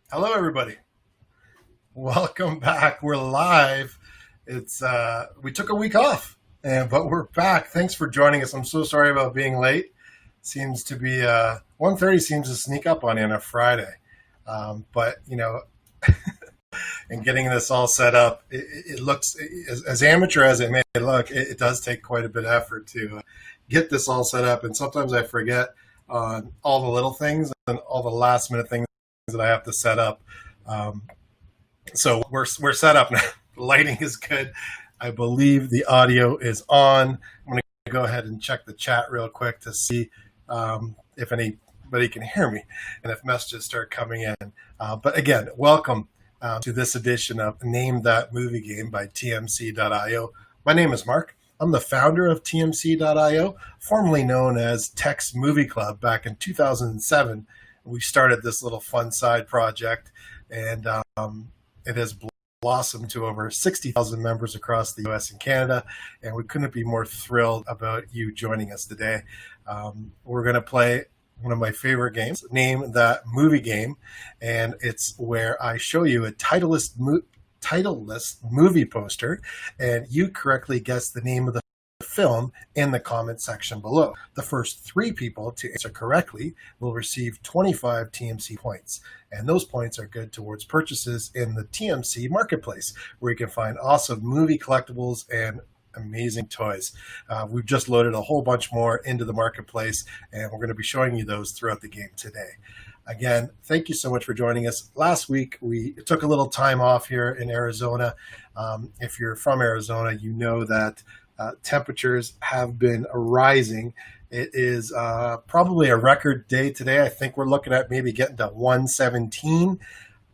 Hello, everybody. Welcome back. We're live. It's we took a week off, but we're back. Thanks for joining us. I'm so sorry about being late. Seems to be 1:30 seems to sneak up on you on a Friday, but and getting this all set up, it looks as amateur as it may look. It does take quite a bit of effort to get this all set up, and sometimes I forget on all the little things and all the last minute things that I have to set up. Um, So we're set up now. The lighting is good. I believe the audio is on. I'm going to go ahead and check the chat real quick to see if anybody can hear me and if messages start coming in. But again, welcome to this edition of Name That Movie Game by tmc.io. My name is Mark. I'm the founder of tmc.io, formerly known as Tech's Movie Club. Back in 2007, we started this little fun side project, and it has blossomed to over 60,000 members across the US and Canada, and we couldn't be more thrilled about you joining us today. We're going to play one of my favorite games, Name That Movie Game, and it's where I show you a titleless movie poster, and you correctly guess the name of the film in the comment section below. The first three people to answer correctly will receive 25 TMC points, and those points are good towards purchases in the TMC marketplace, where you can find awesome movie collectibles and amazing toys. We've just loaded a whole bunch more into the marketplace, and we're going to be showing you those throughout the game today. Again, thank you so much for joining us. Last week, we took a little time off here in Arizona. If you're from Arizona, you know that temperatures have been rising. It is probably a record day today. I think we're looking at maybe getting to 117.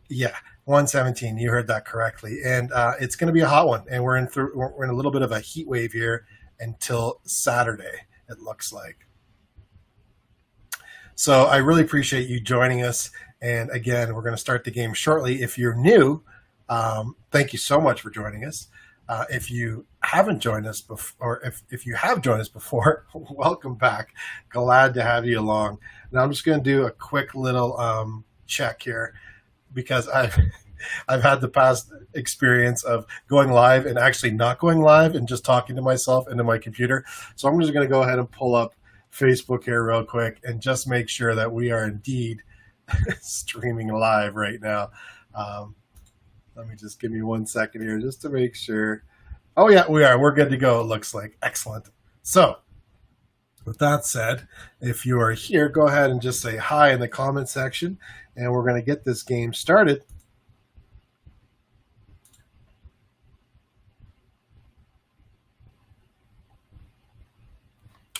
Yeah, 117. You heard that correctly. And it's going to be a hot one. And we're in a little bit of a heat wave here until Saturday, it looks like. So I really appreciate you joining us. And again, we're going to start the game shortly. If you're new, thank you so much for joining us. If you haven't joined us before, or if you have joined us before, welcome back. Glad to have you along. Now I'm just going to do a quick little check here because I've had the past experience of going live and actually not going live and just talking to myself into my computer. So I'm just going to go ahead and pull up Facebook here real quick and just make sure that we are indeed streaming live right now. Let me just give me 1 second here just to make sure. Oh, yeah, we are. We're good to go, it looks like. Excellent. So, with that said, if you are here, go ahead and just say hi in the comment section, and we're going to get this game started.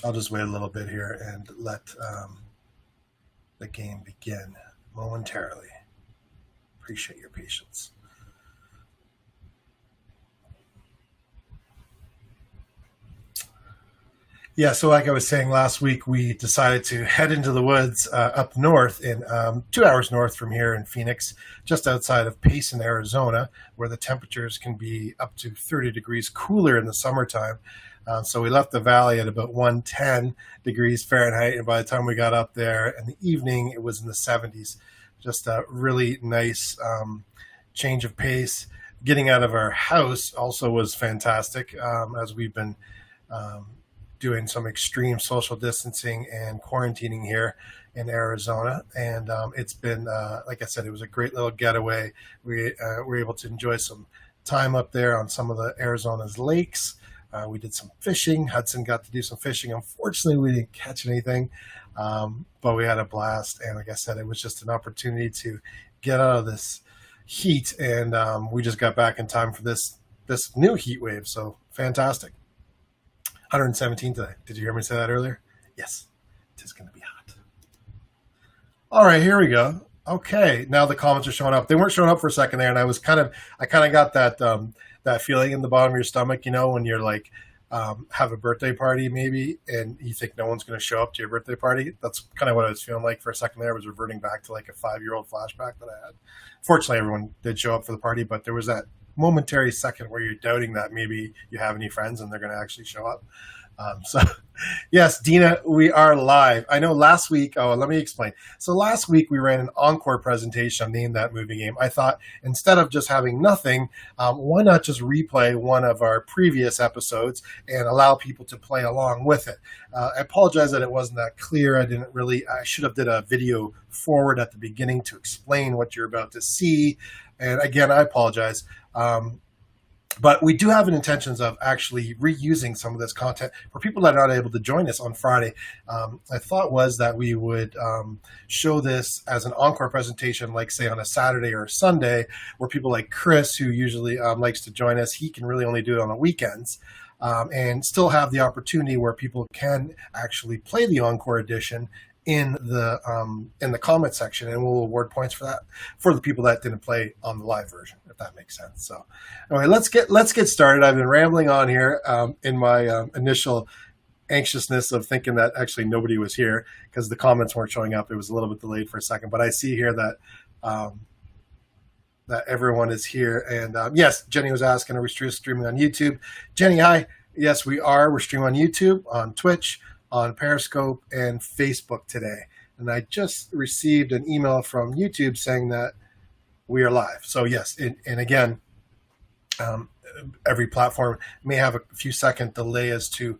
I'll just wait a little bit here and let the game begin momentarily. Appreciate your patience. Yeah, so like I was saying last week, we decided to head into the woods up north, in 2 hours north from here in Phoenix, just outside of Payson, Arizona, where the temperatures can be up to 30 degrees cooler in the summertime. So we left the valley at about 110 degrees Fahrenheit, and by the time we got up there in the evening, it was in the 70s. Just a really nice change of pace. Getting out of our house also was fantastic, as we've been doing some extreme social distancing and quarantining here in Arizona. And it's been, like I said, it was a great little getaway. We were able to enjoy some time up there on some of the Arizona's lakes. We did some fishing. Hudson got to do some fishing. Unfortunately, we didn't catch anything, but we had a blast. And like I said, it was just an opportunity to get out of this heat. And we just got back in time for this new heat wave. So fantastic. 117 today. Did you hear me say that earlier? Yes, it is going to be hot. All right, here we go. Okay, now the comments are showing up. They weren't showing up for a second there, and I kind of got that feeling in the bottom of your stomach, when you're like have a birthday party maybe, and you think no one's going to show up to your birthday party. That's kind of what I was feeling like for a second there. I was reverting back to like a 5-year-old flashback that I had. Fortunately, everyone did show up for the party, but there was that momentary second where you're doubting that maybe you have any friends and they're going to actually show up. So yes, Dina, we are live. I know last week, let me explain. So last week we ran an encore presentation named That Movie Game. I thought instead of just having nothing, why not just replay one of our previous episodes and allow people to play along with it? I apologize that it wasn't that clear. I should have did a video forward at the beginning to explain what you're about to see. And again, I apologize. But we do have an intentions of actually reusing some of this content for people that are not able to join us on Friday. I thought was that we would show this as an encore presentation, like say on a Saturday or a Sunday, where people like Chris, who usually likes to join us, he can really only do it on the weekends. And still have the opportunity where people can actually play the encore edition in the comment section, and we'll award points for that for the people that didn't play on the live version, if that makes sense. So anyway, let's get started. I've been rambling on here in my initial anxiousness of thinking that actually nobody was here because the comments weren't showing up. It was a little bit delayed for a second, but I see here that that everyone is here. And yes, Jenny was asking, are we streaming on YouTube? Jenny, hi. Yes, we are. We're streaming on YouTube, on Twitch, on Periscope, and Facebook today. And I just received an email from YouTube saying that we are live. So yes, and again, every platform may have a few second delay as to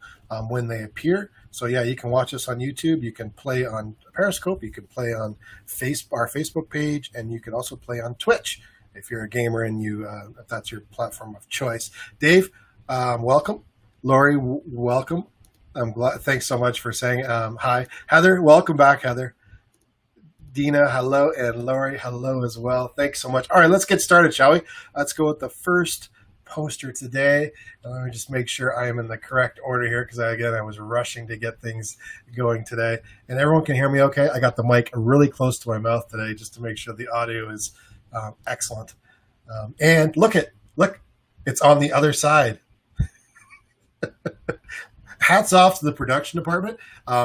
when they appear. So yeah, you can watch us on YouTube. You can play on Periscope. You can play on our Facebook page, and you can also play on Twitch if you're a gamer and if that's your platform of choice. Dave, welcome. Lori, welcome. I'm glad. Thanks so much for saying hi. Heather, welcome back, Heather. Dina, hello, and Lori, hello as well. Thanks so much. All right, let's get started, shall we? Let's go with the first poster today. Let me just make sure I am in the correct order here because, I was rushing to get things going today. And everyone can hear me okay? I got the mic really close to my mouth today just to make sure the audio is excellent. And look, it's on the other side. Hats off to the production department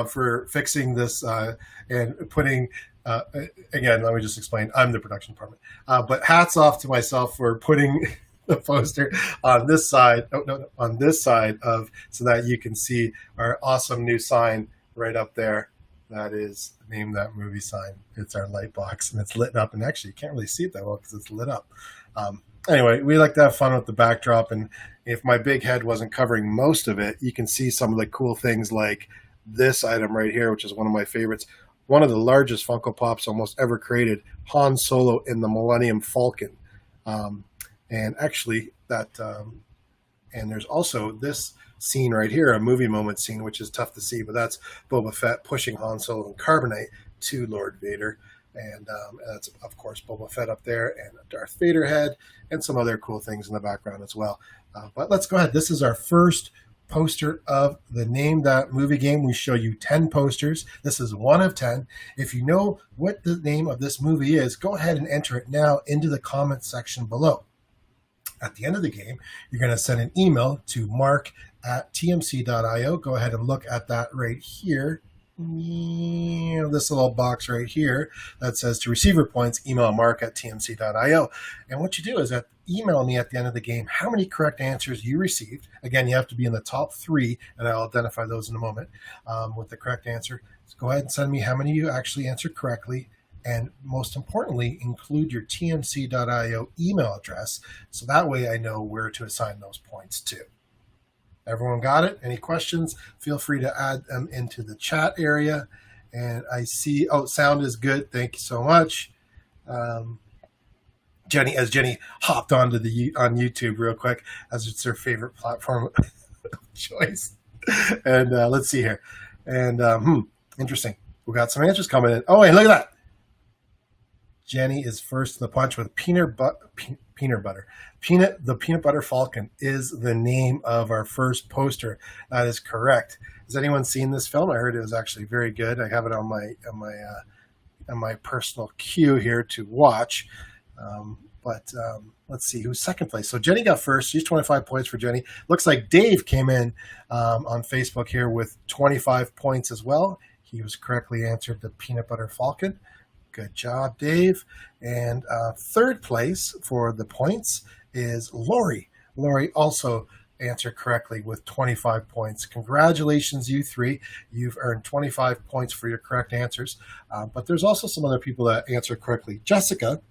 for fixing this and putting, again, let me just explain. I'm the production department. But hats off to myself for putting the poster on this side, on this side so that you can see our awesome new sign right up there. That is Name That Movie sign. It's our light box, and it's lit up. And actually, you can't really see it that well because it's lit up. Anyway, we like to have fun with the backdrop, and if my big head wasn't covering most of it, you can see some of the cool things like this item right here, which is one of my favorites. One of the largest Funko Pops almost ever created, Han Solo in the Millennium Falcon. And actually, and there's also this scene right here, a movie moment scene, which is tough to see, but that's Boba Fett pushing Han Solo and Carbonite to Lord Vader. And that's, of course, Boba Fett up there and a Darth Vader head and some other cool things in the background as well. But let's go ahead. This is our first poster of the Name That Movie Game. We show you 10 posters. This is one of 10. If you know what the name of this movie is, go ahead and enter it now into the comments section below. At the end of the game, you're going to send an email to mark@tmc.io. Go ahead and look at that right here. This little box right here that says to receive your points, email mark@tmc.io. And what you do is email me at the end of the game how many correct answers you received. Again, you have to be in the top 3, and I'll identify those in a moment with the correct answer. So go ahead and send me how many you actually answered correctly. And most importantly, include your tmc.io email address. So that way I know where to assign those points to. Everyone got it? Any questions? Feel free to add them into the chat area. And I see, sound is good. Thank you so much. Jenny hopped onto on YouTube real quick, as it's her favorite platform of choice. And let's see here. And interesting. We got some answers coming in. Oh, and look at that. Jenny is first to the punch with peanut butter. The Peanut Butter Falcon is the name of our first poster. That is correct. Has anyone seen this film? I heard it was actually very good. I have it on my personal queue here to watch. But let's see who's second place. So Jenny got first. She's 25 points for Jenny. Looks like Dave came in on Facebook here with 25 points as well. He was correctly answered the Peanut Butter Falcon. Good job, Dave. And third place for the points is Lori. Lori also answer correctly with 25 points. Congratulations, you three. You've earned 25 points for your correct answers. But there's also some other people that answer correctly. Jessica,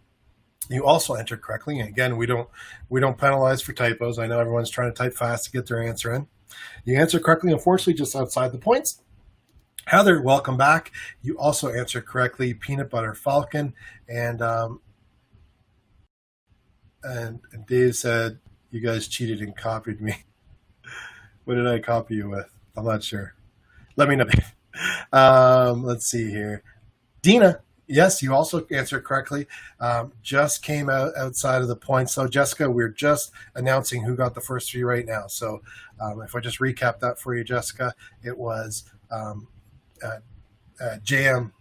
you also entered correctly. And again, we don't penalize for typos. I know everyone's trying to type fast to get their answer in. You answered correctly, unfortunately, just outside the points. Heather, welcome back. You also answered correctly, Peanut Butter Falcon. And Dave said, you guys cheated and copied me. What did I copy you with? I'm not sure. Let me know. Let's see here. Dina, yes, you also answered correctly. Just came out outside of the points. So, Jessica, we're just announcing who got the first three right now. So, if I just recap that for you, Jessica, it was JM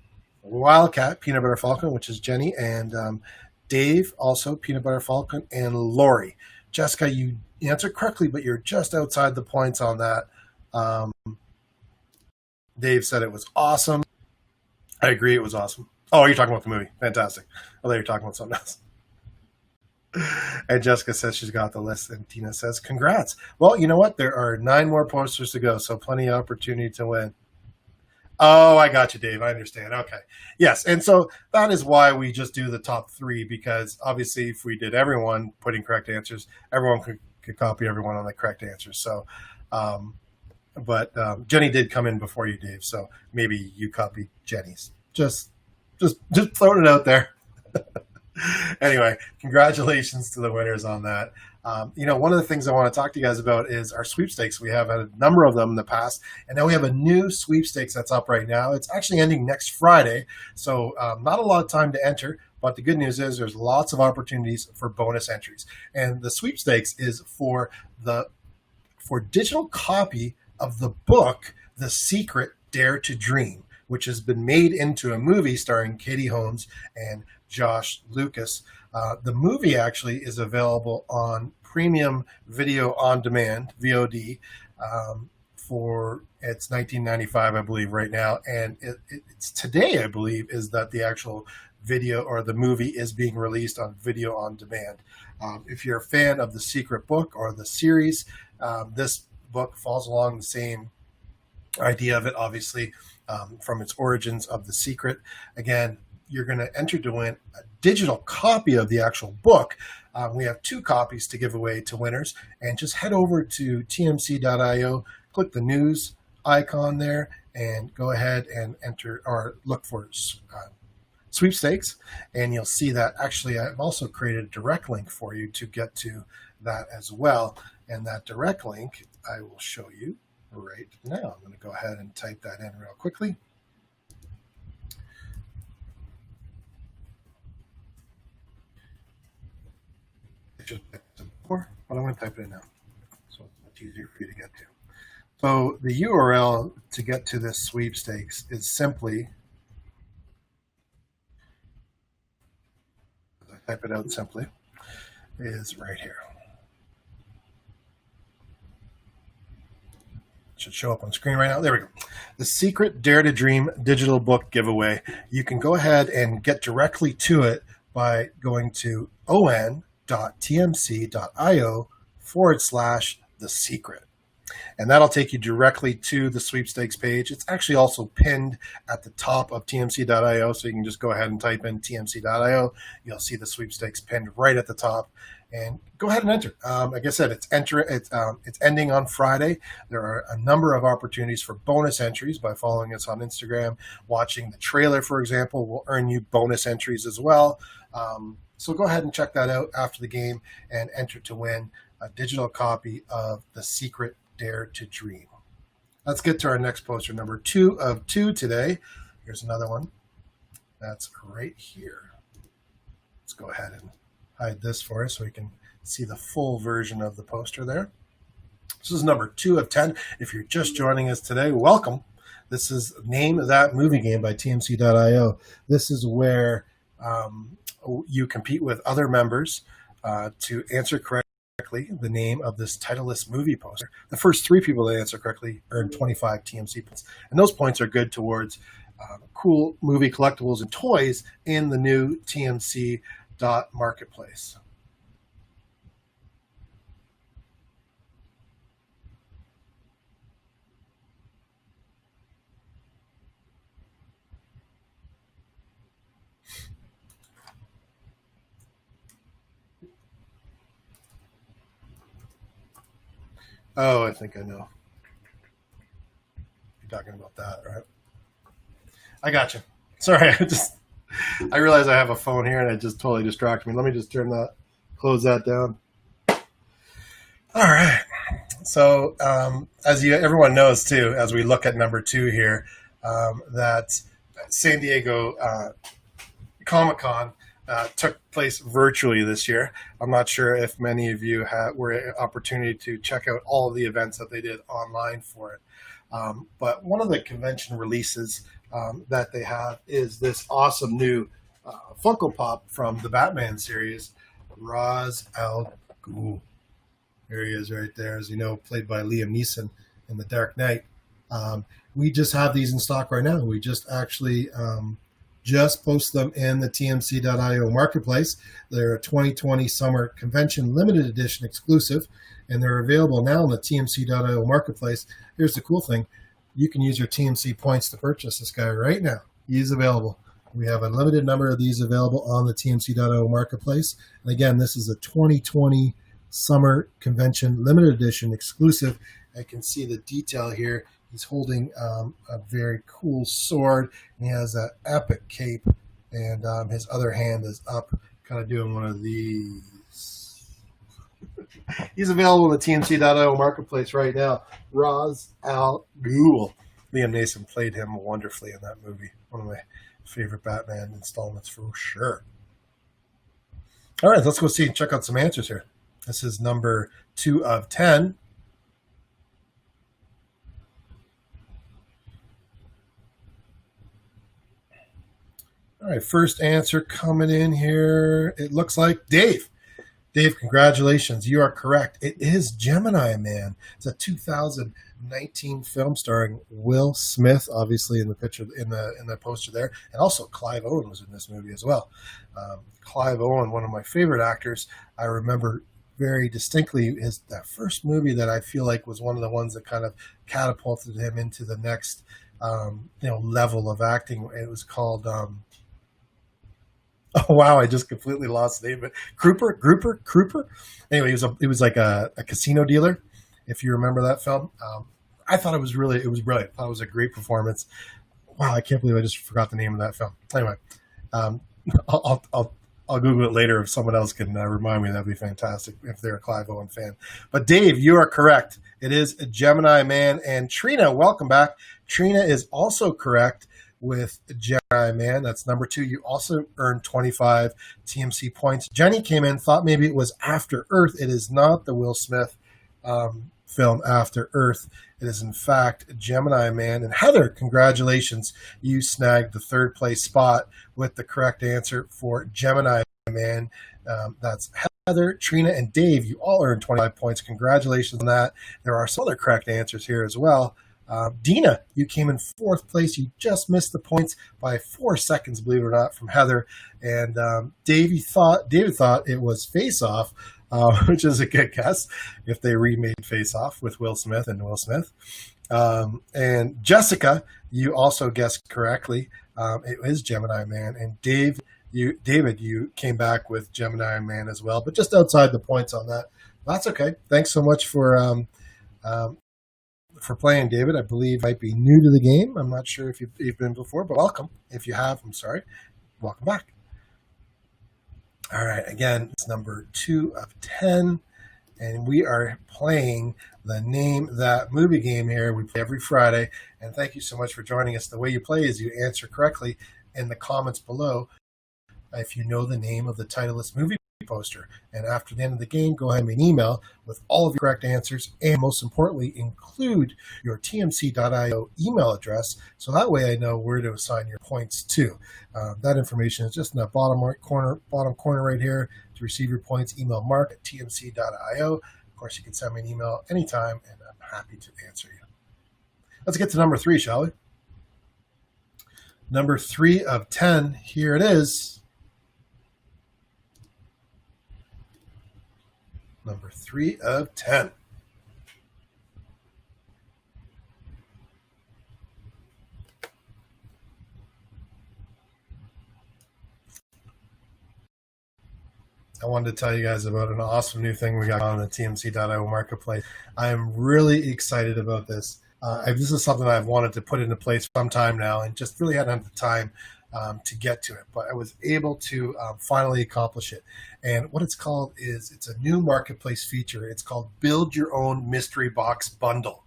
Wildcat, Peanut Butter Falcon, which is Jenny, and Dave, also Peanut Butter Falcon, and Lori. Jessica, you answered correctly, but you're just outside the points on that. Dave said it was awesome. I agree, it was awesome. Oh, you're talking about the movie. Fantastic. I thought you were talking about something else. And Jessica says she's got the list, and Tina says, congrats. Well, you know what? There are 9 more posters to go, so plenty of opportunity to win. Oh, I got you, Dave. I understand. Okay. Yes. And so that is why we just do the top 3, because obviously if we did everyone putting correct answers, everyone could copy everyone on the correct answers. So, but Jenny did come in before you, Dave. So maybe you copied Jenny's. Just throwing it out there. Anyway, congratulations to the winners on that. One of the things I want to talk to you guys about is our sweepstakes. We have had a number of them in the past, and now we have a new sweepstakes that's up right now. It's actually ending next Friday, so not a lot of time to enter, but the good news is there's lots of opportunities for bonus entries. And the sweepstakes is for digital copy of the book, The Secret Dare to Dream, which has been made into a movie starring Katie Holmes and Josh Lucas. The movie actually is available on Premium Video on Demand, VOD, for it's $19.95, I believe, right now. And it's today, I believe, is that the actual video or the movie is being released on video on demand. If you're a fan of The Secret Book or the series, this book falls along the same idea of it, obviously, from its origins of The Secret. Again, you're going to enter to win a digital copy of the actual book. We have 2 copies to give away to winners, and just head over to tmc.io, click the news icon there, and go ahead and enter or look for sweepstakes, and you'll see that actually I've also created a direct link for you to get to that as well. And that direct link I will show you right now. I'm going to go ahead and type that in real quickly. Before, but I'm going to type it in now, so it's much easier for you to get to. So the URL to get to this sweepstakes is simply, as I type it out simply, is right here. It should show up on screen right now. There we go. The Secret Dare to Dream digital book giveaway. You can go ahead and get directly to it by going to on.tmc.io/the secret. And that'll take you directly to the sweepstakes page. It's actually also pinned at the top of tmc.io, so you can just go ahead and type in tmc.io. You'll see the sweepstakes pinned right at the top. And go ahead and enter. Like I said, it's ending on Friday. There are a number of opportunities for bonus entries by following us on Instagram. Watching the trailer, for example, will earn you bonus entries as well. So go ahead and check that out after the game and enter to win a digital copy of The Secret Dare to Dream. Let's get to our next poster, number 2 of 2 today. Here's another one. That's right here. Let's go ahead and hide this for us so we can see the full version of the poster there. This is number 2 of 10. If you're just joining us today, welcome. This is Name That Movie Game by tmc.io. This is where you compete with other members to answer correctly the name of this titleless movie poster. The first 3 people that answer correctly earn 25 TMC points. And those points are good towards cool movie collectibles and toys in the new TMC marketplace. Oh, I think I know. You're talking about that, right? I got you. Sorry, I realize I have a phone here and it just totally distracted me. Let me just close that down. All right. So, as everyone knows too, as we look at number two here, that San Diego Comic Con took place virtually this year. I'm not sure if many of you were an opportunity to check out all of the events that they did online for it. But one of the convention releases that they have is this awesome new Funko Pop from the Batman series, Ra's al Ghul. There he is right there, as you know, played by Liam Neeson in The Dark Knight. We just have these in stock right now. We just actually just post them in the tmc.io marketplace. They're a 2020 summer convention limited edition exclusive, and they're available now in the tmc.io marketplace. Here's the cool thing. You can use your TMC points to purchase this guy right now. He's available. We have a limited number of these available on the tmc.io marketplace. And again, this is a 2020 summer convention limited edition exclusive. I can see the detail here. He's holding a very cool sword, and he has an epic cape, and his other hand is up, kind of doing one of these. He's available in the TMC.io marketplace right now. Ra's al Ghul. Liam Neeson played him wonderfully in that movie. One of my favorite Batman installments for sure. All right, let's go see and check out some answers here. This is number 2 of 10. All right, first answer coming in here. It looks like Dave. Dave, congratulations. You are correct. It is Gemini Man. It's a 2019 film starring Will Smith, obviously in the picture in the poster there, and also Clive Owen was in this movie as well. Clive Owen, one of my favorite actors. I remember very distinctly is that first movie that I feel like was one of the ones that kind of catapulted him into the next level of acting. It was called oh wow, I just completely lost the name. But Grouper. Anyway, he was like a casino dealer. If you remember that film, I thought it was brilliant. I thought it was a great performance. Wow, I can't believe I just forgot the name of that film. Anyway, I'll Google it later if someone else can remind me. That'd be fantastic if they're a Clive Owen fan. But Dave, you are correct. It is a Gemini Man. And Trina, welcome back. Trina is also correct with Gemini Man. That's number 2. You also earned 25 TMC points. Jenny came in, thought maybe it was After Earth. It is not the Will Smith film After Earth. It is, in fact, Gemini Man. And Heather, congratulations. You snagged the 3rd place spot with the correct answer for Gemini Man. That's Heather, Trina, and Dave. You all earned 25 points. Congratulations on that. There are some other correct answers here as well. Dina, you came in 4th place. You just missed the points by 4 seconds, believe it or not, from Heather. And David thought it was Face Off, which is a good guess if they remade Face Off with Will Smith and Will Smith. And Jessica, you also guessed correctly. It is Gemini Man. And David, you came back with Gemini Man as well, but just outside the points on that. That's okay. Thanks so much for playing, David. I believe you might be new to the game. I'm not sure if you've been before, but welcome. If you have, I'm sorry. Welcome back. All right. Again, it's number 2 of 10, and we are playing the Name That Movie game here. We play every Friday, and thank you so much for joining us. The way you play is you answer correctly in the comments below if you know the name of the title of this movie poster. And after the end of the game, go ahead and make an email with all of your correct answers, and most importantly, include your tmc.io email address, so that way I know where to assign your points to. That information is just in the bottom corner right here. To receive your points, email mark@tmc.io. Of course, you can send me an email anytime, and I'm happy to answer you. Let's get to number 3, shall we? Number 3 of 10, here it is. Number 3 of 10. I wanted to tell you guys about an awesome new thing we got on the tmc.io marketplace. I am really excited about this. This is something I've wanted to put into place for some time now and just really hadn't had the time to get to it. But I was able to finally accomplish it. And what it's called is it's a new marketplace feature. It's called Build Your Own Mystery Box Bundle.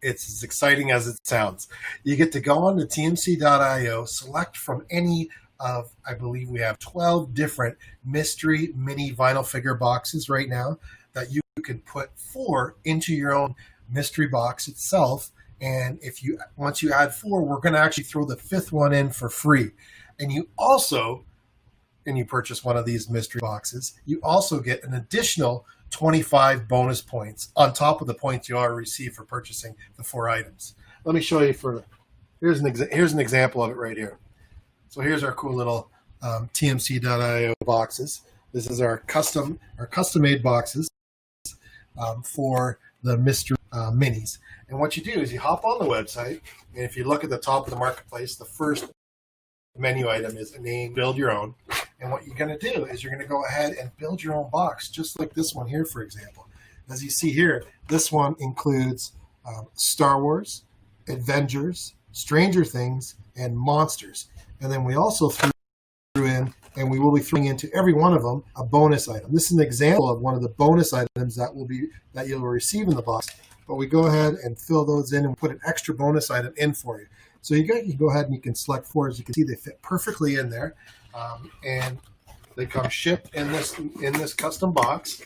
It's as exciting as it sounds. You get to go on to tmc.io, select from any of, I believe we have 12 different mystery mini vinyl figure boxes right now that you can put 4 into your own mystery box itself. And once you add 4, we're going to actually throw the 5th one in for free. And you purchase one of these mystery boxes, you also get an additional 25 bonus points on top of the points you already received for purchasing the 4 items. Let me show you here's an example of it right here. So here's our cool little tmc.io boxes. This is our custom-made boxes for the mystery minis. And what you do is you hop on the website, and if you look at the top of the marketplace, the first menu item is a name, build your own. And what you're going to do is you're going to go ahead and build your own box, just like this one here, for example. As you see here, this one includes Star Wars, Avengers, Stranger Things, and Monsters. And then we also threw in, and we will be throwing into every one of them a bonus item. This is an example of one of the bonus items that you'll receive in the box. But we go ahead and fill those in and put an extra bonus item in for you. So you can go ahead and you can select 4. As you can see, they fit perfectly in there, and they come shipped in this custom box.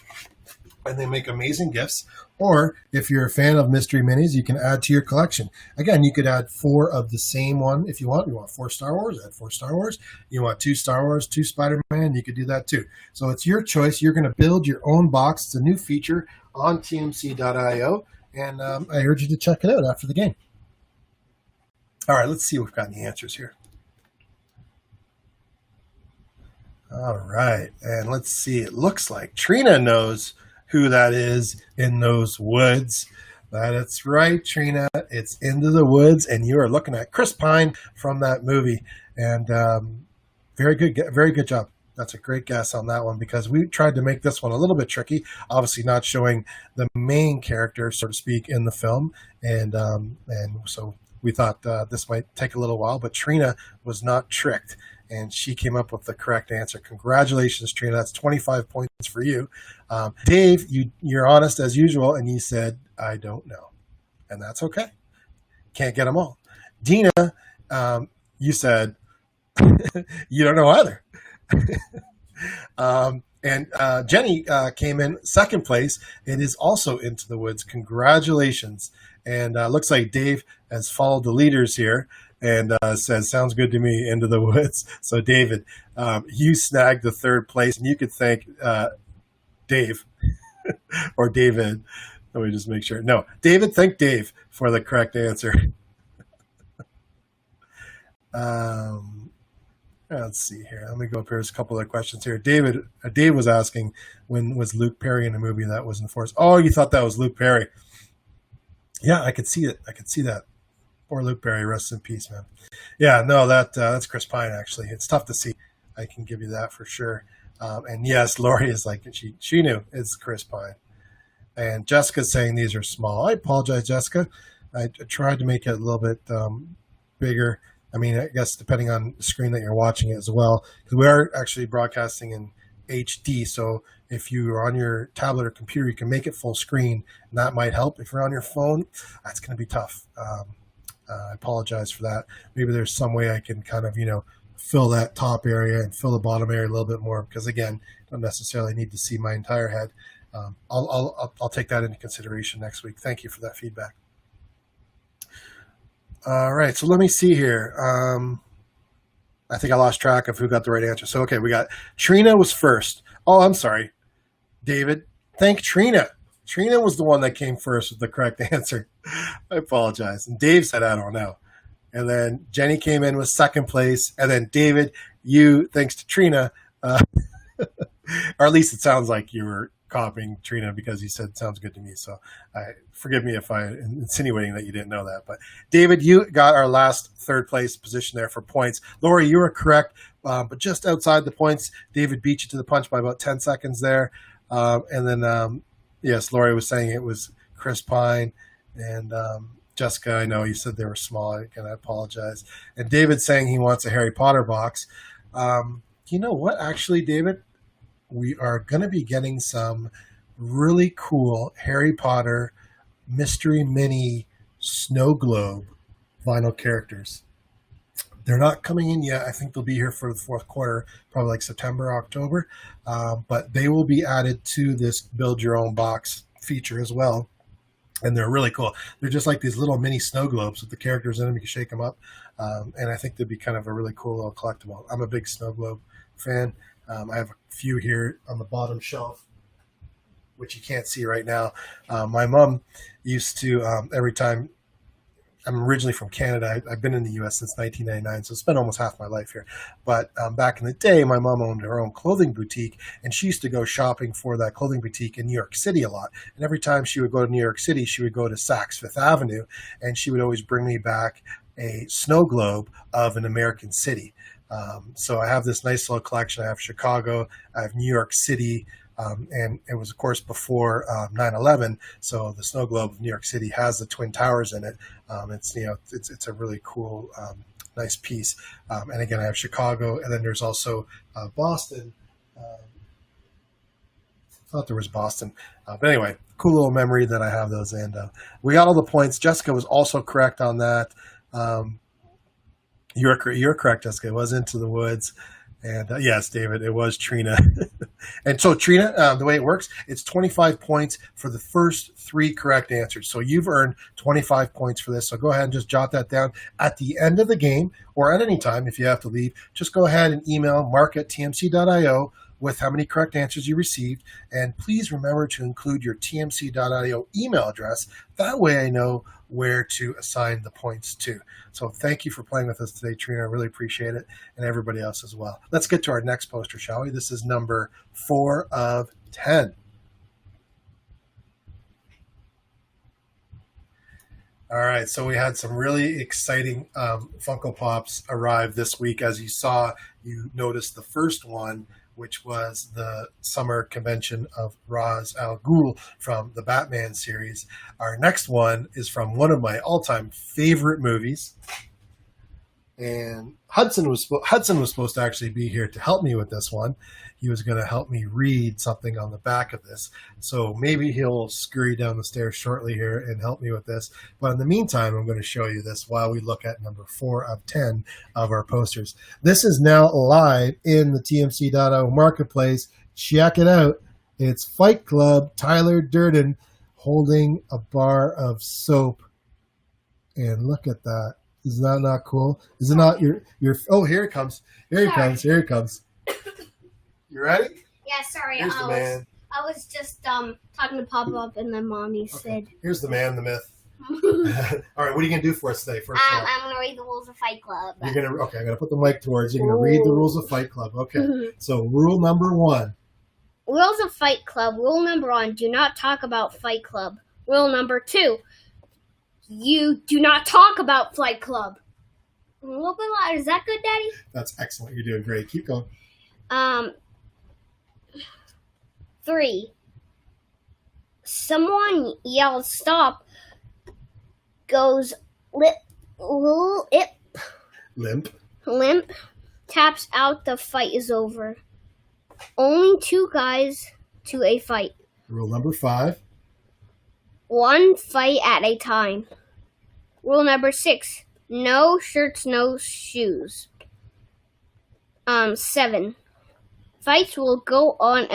And they make amazing gifts. Or if you're a fan of mystery minis, you can add to your collection. Again, you could add 4 of the same one if you want. You want 4 Star Wars, add 4 Star Wars. You want 2 Star Wars, 2 Spider-Man, you could do that too. So it's your choice. You're going to build your own box. It's a new feature on tmc.io, and I urge you to check it out after the game. All right, let's see if we've got any answers here. All right, and let's see. It looks like Trina knows who that is in those woods. That's right, Trina. It's Into the Woods, and you are looking at Chris Pine from that movie. And very good job. That's a great guess on that one, because we tried to make this one a little bit tricky, obviously not showing the main character, so to speak, in the film. And so we thought this might take a little while, but Trina was not tricked, and she came up with the correct answer. Congratulations, Trina. That's 25 points for you. Dave, you're honest as usual, and you said, I don't know. And that's okay. Can't get them all. Dina, you said, you don't know either. And Jenny came in second place. It is also Into the Woods. Congratulations. And looks like Dave has followed the leaders here and says, sounds good to me, Into the Woods. So David, you snagged the 3rd place, and you could thank Dave or David. Let me just make sure. No, David, thank Dave for the correct answer. Let's see here. Let me go up here. There's a couple of questions here. Dave was asking, when was Luke Perry in a movie that was enforced? Oh, you thought that was Luke Perry. Yeah, I could see it. I could see that. Poor Luke Perry, rest in peace, man. Yeah, no, that's Chris Pine, actually. It's tough to see. I can give you that for sure. And yes, Lori is like, she knew it's Chris Pine. And Jessica's saying these are small. I apologize, Jessica. I tried to make it a little bit bigger. I mean, I guess depending on the screen that you're watching it as well, because we are actually broadcasting in HD. So if you're on your tablet or computer, you can make it full screen, and that might help. If you're on your phone, that's going to be tough. I apologize for that. Maybe there's some way I can kind of, fill that top area and fill the bottom area a little bit more, because again, don't necessarily need to see my entire head. I'll take that into consideration next week. Thank you for that feedback. All right, so let me see here. I think I lost track of who got the right answer. So, okay, we got Trina was first. Oh, I'm sorry, David. Thank Trina. Trina was the one that came first with the correct answer. I apologize. And Dave said, I don't know. And then Jenny came in with second place. And then David, you, thanks to Trina, or at least it sounds like you were copying Trina because you said sounds good to me. So forgive me if I'm insinuating that you didn't know that. But David, you got our last third place position there for points. Lori, you were correct, but just outside the points. David beat you to the punch by about 10 seconds there. And then, yes, Lori was saying it was Chris Pine and Jessica. I know you said they were small. Again, I apologize. And David saying he wants a Harry Potter box. You know what? Actually, David, we are going to be getting some really cool Harry Potter Mystery Mini Snow Globe vinyl characters. They're not coming in yet. I think they'll be here for the fourth quarter, probably like September, October. But they will be added to this Build Your Own Box feature as well. And they're really cool. They're just like these little mini snow globes with the characters in them. You can shake them up. And I think they'd be kind of a really cool little collectible. I'm a big snow globe fan. I have a few here on the bottom shelf, which you can't see right now. My mom used to, every time, I'm originally from Canada. I've been in the U.S. since 1999, so I spent almost half my life here. But back in the day, my mom owned her own clothing boutique, and she used to go shopping for that clothing boutique in New York City a lot. And every time she would go to New York City, she would go to Saks Fifth Avenue, and she would always bring me back a snow globe of an American city. So I have this nice little collection. I have Chicago, I have New York City, and it was, of course, before 9/11. So the snow globe of New York City has the Twin Towers in it. It's a really cool, nice piece. And again, I have Chicago, and then there's also Boston. I thought there was Boston, but anyway, cool little memory that I have those. And we got all the points. Jessica was also correct on that. You're correct, Jessica. It was Into the Woods. And yes, David, it was Trina. And so Trina, the way it works, it's 25 points for the first 3 correct answers. So you've earned 25 points for this. So go ahead and just jot that down at the end of the game or at any time if you have to leave. Just go ahead and email mark@tmc.io with how many correct answers you received. And please remember to include your tmc.io email address. That way I know where to assign the points to. So thank you for playing with us today, Trina. I really appreciate it, and everybody else as well. Let's get to our next poster, shall we? This is number 4 of 10. All right, so we had some really exciting Funko Pops arrive this week. As you saw, you noticed the first one, which was the summer convention of Ra's al Ghul from the Batman series. Our next one is from one of my all-time favorite movies. And Hudson was supposed to actually be here to help me with this one. He was going to help me read something on the back of this. So maybe he'll scurry down the stairs shortly here and help me with this. But in the meantime, I'm going to show you this while we look at number 4 of 10 of our posters. This is now live in the TMC.io marketplace. Check it out. It's Fight Club, Tyler Durden holding a bar of soap. And look at that. Is that not cool? Is it not your oh, here it comes. Here it comes. Here it comes. You ready? Yeah, sorry. Here's the man. I was just talking to Pop-Up, and then Mommy said... Here's the man, the myth. All right, what are you going to do for us today? First of all? I'm going to read the rules of Fight Club. I'm going to put the mic towards you. You're going to read the rules of Fight Club. Okay, so rule number 1. Rules of Fight Club. Rule number 1, do not talk about Fight Club. Rule number 2, you do not talk about Fight Club. A little bit louder. Is that good, Daddy? That's excellent. You're doing great. Keep going. 3, someone yells stop, goes limp, taps out, the fight is over. Only 2 guys to a fight. Rule number 5. 1 fight at a time. Rule number 6, no shirts, no shoes. 7, fights will go on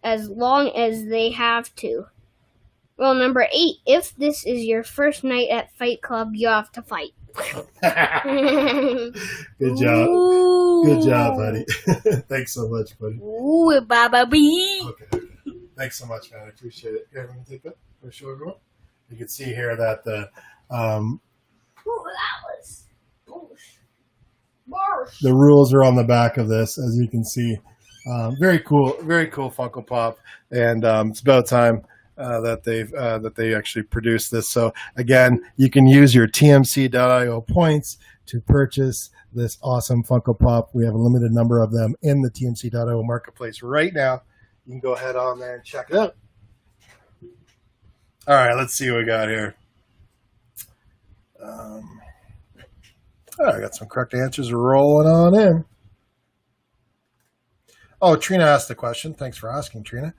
as long as they have to. Rule number 8, if this is your first night at Fight Club, you have to fight. Good job. Ooh. Good job, buddy. Thanks so much, buddy. Ooh, Baba Bee. Okay. Thanks so much, man. I appreciate it. Here, let me take that. Let me show everyone. You can see here that the the rules are on the back of this, as you can see. Very cool Funko Pop, and it's about time that they actually produced this. So again, you can use your tmc.io points to purchase this awesome Funko Pop. We have a limited number of them in the tmc.io marketplace right now. You can go ahead on there and check it out. All right, let's see what we got here. I got some correct answers rolling on in. Oh, Trina asked the question. Thanks for asking, Trina.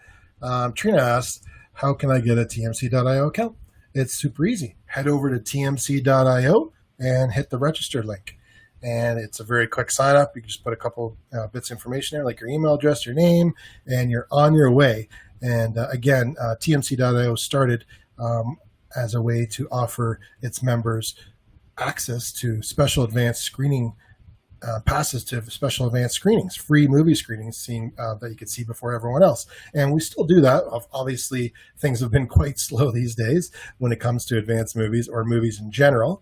Trina asked, how can I get a tmc.io account? It's super easy. Head over to tmc.io and hit the register link. And it's a very quick sign up. You can just put a couple bits of information there, like your email address, your name, and you're on your way. And again, tmc.io started as a way to offer its members access to special advanced screening passes to special advanced screenings, free movie screenings, seeing that you could see before everyone else. And we still do that. Obviously, things have been quite slow these days when it comes to advanced movies or movies in general.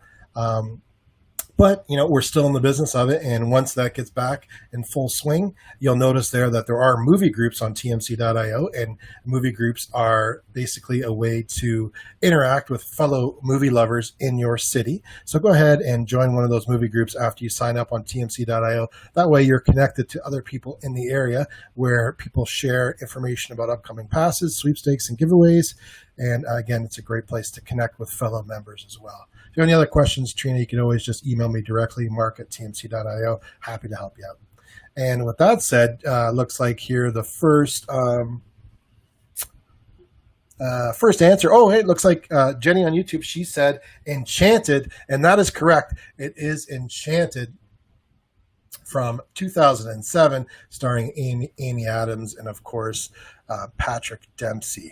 But, we're still in the business of it. And once that gets back in full swing, you'll notice there that there are movie groups on tmc.io. And movie groups are basically a way to interact with fellow movie lovers in your city. So go ahead and join one of those movie groups after you sign up on tmc.io. That way you're connected to other people in the area where people share information about upcoming passes, sweepstakes, and giveaways. And again, it's a great place to connect with fellow members as well. If you have any other questions, Trina, you can always just email me directly, mark@tmc.io. Happy to help you out. And with that said, looks like here the first answer. Oh, hey, it looks like Jenny on YouTube, she said Enchanted, and that is correct. It is Enchanted from 2007, starring Amy Adams and, of course, Patrick Dempsey.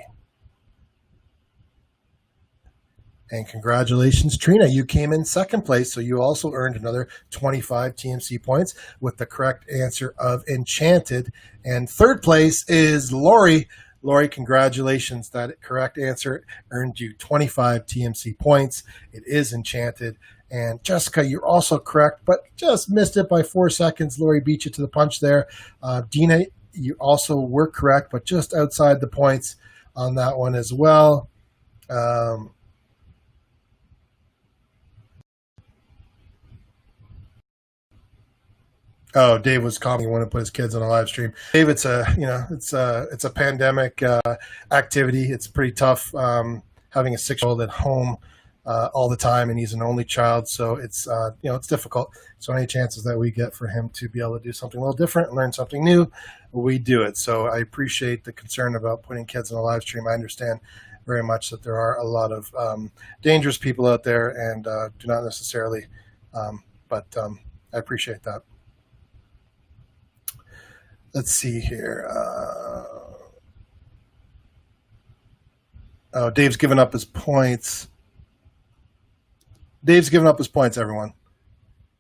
And congratulations, Trina. You came in second place, so you also earned another 25 TMC points with the correct answer of Enchanted. And third place is Lori. Lori, congratulations. That correct answer earned you 25 TMC points. It is Enchanted. And Jessica, you're also correct, but just missed it by 4 seconds. Lori beat you to the punch there. Dina, you also were correct, but just outside the points on that one as well. Oh, Dave was calling. He wanted to put his kids on a live stream. Dave, it's a pandemic activity. It's pretty tough having a 6-year-old at home all the time, and he's an only child, so it's it's difficult. So any chances that we get for him to be able to do something a little different and learn something new, we do it. So I appreciate the concern about putting kids on a live stream. I understand very much that there are a lot of dangerous people out there, and do not necessarily, but I appreciate that. Let's see here. Dave's given up his points. Dave's given up his points, everyone.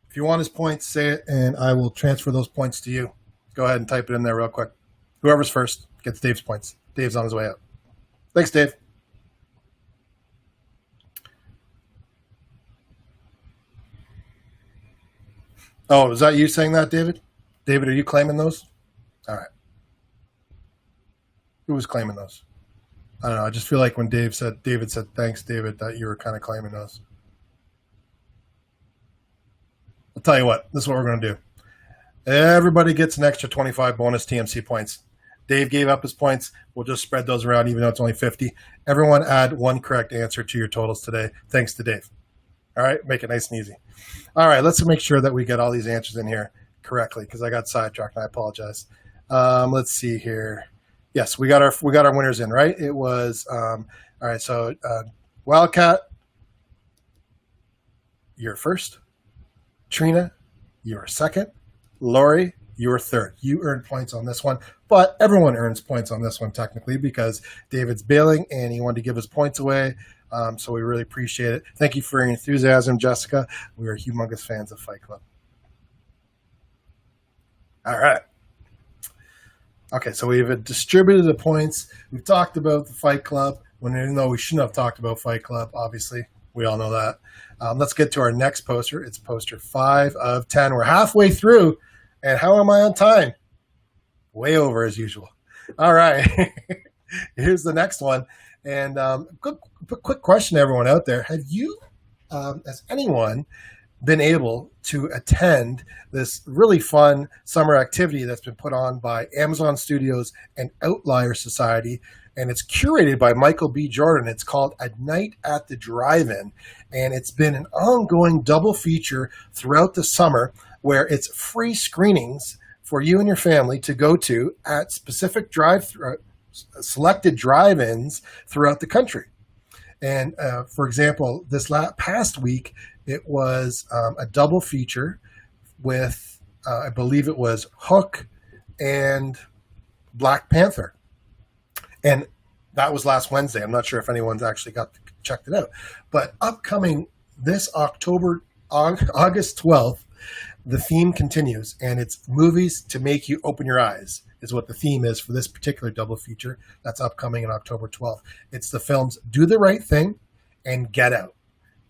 If you want his points, say it, and I will transfer those points to you. Go ahead and type it in there real quick. Whoever's first gets Dave's points. Dave's on his way out. Thanks, Dave. Oh, is that you saying that, David? David, are you claiming those? All right. Who was claiming those? I don't know. I just feel like when David said thanks, David, that you were kind of claiming those. I'll tell you what. This is what we're going to do. Everybody gets an extra 25 bonus TMC points. Dave gave up his points. We'll just spread those around, even though it's only 50. Everyone add one correct answer to your totals today, thanks to Dave. All right? Make it nice and easy. All right. Let's make sure that we get all these answers in here correctly, because I got sidetracked, and I apologize. Let's see here. Yes, we got our winners in, right? It was all right. So Wildcat, you're first. Trina, you're second. Lori, you're third. You earned points on this one, but everyone earns points on this one technically, because David's bailing and he wanted to give his points away. So we really appreciate it. Thank you for your enthusiasm, Jessica. We are humongous fans of Fight Club. All right. Okay, so we've distributed the points. We've talked about the Fight Club, even though we shouldn't have talked about Fight Club, obviously. We all know that. Let's get to our next poster. It's poster 5 of 10. We're halfway through, and how am I on time? way over as usual. All right. Here's the next one. And quick question to everyone out there. Have you, has anyone been able to attend this really fun summer activity that's been put on by Amazon Studios and Outlier Society? And it's curated by Michael B. Jordan. It's called A Night at the Drive-In. And it's been an ongoing double feature throughout the summer where it's free screenings for you and your family to go to at specific selected drive-ins throughout the country. And for example, this past week, it was a double feature with, I believe it was Hook and Black Panther. And that was last Wednesday. I'm not sure if anyone's actually checked it out. But upcoming this August 12th, the theme continues, and it's movies to make you open your eyes is what the theme is for this particular double feature that's upcoming on October 12th. It's the films Do the Right Thing and Get Out.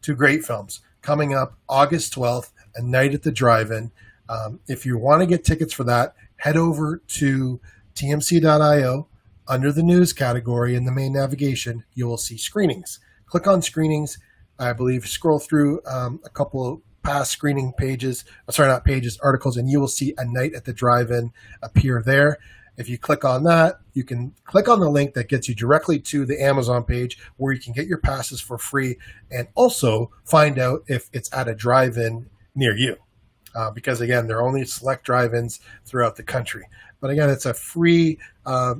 Two great films coming up August 12th, A Night at the Drive-In. If you want to get tickets for that, head over to tmcio.io. Under the news category in the main navigation, you will see screenings. Click on screenings. I believe scroll through a couple of past screening articles, and you will see A Night at the Drive-In appear there. If you click on that, you can click on the link that gets you directly to the Amazon page where you can get your passes for free and also find out if it's at a drive-in near you. Because, again, there are only select drive-ins throughout the country. But, again, it's a free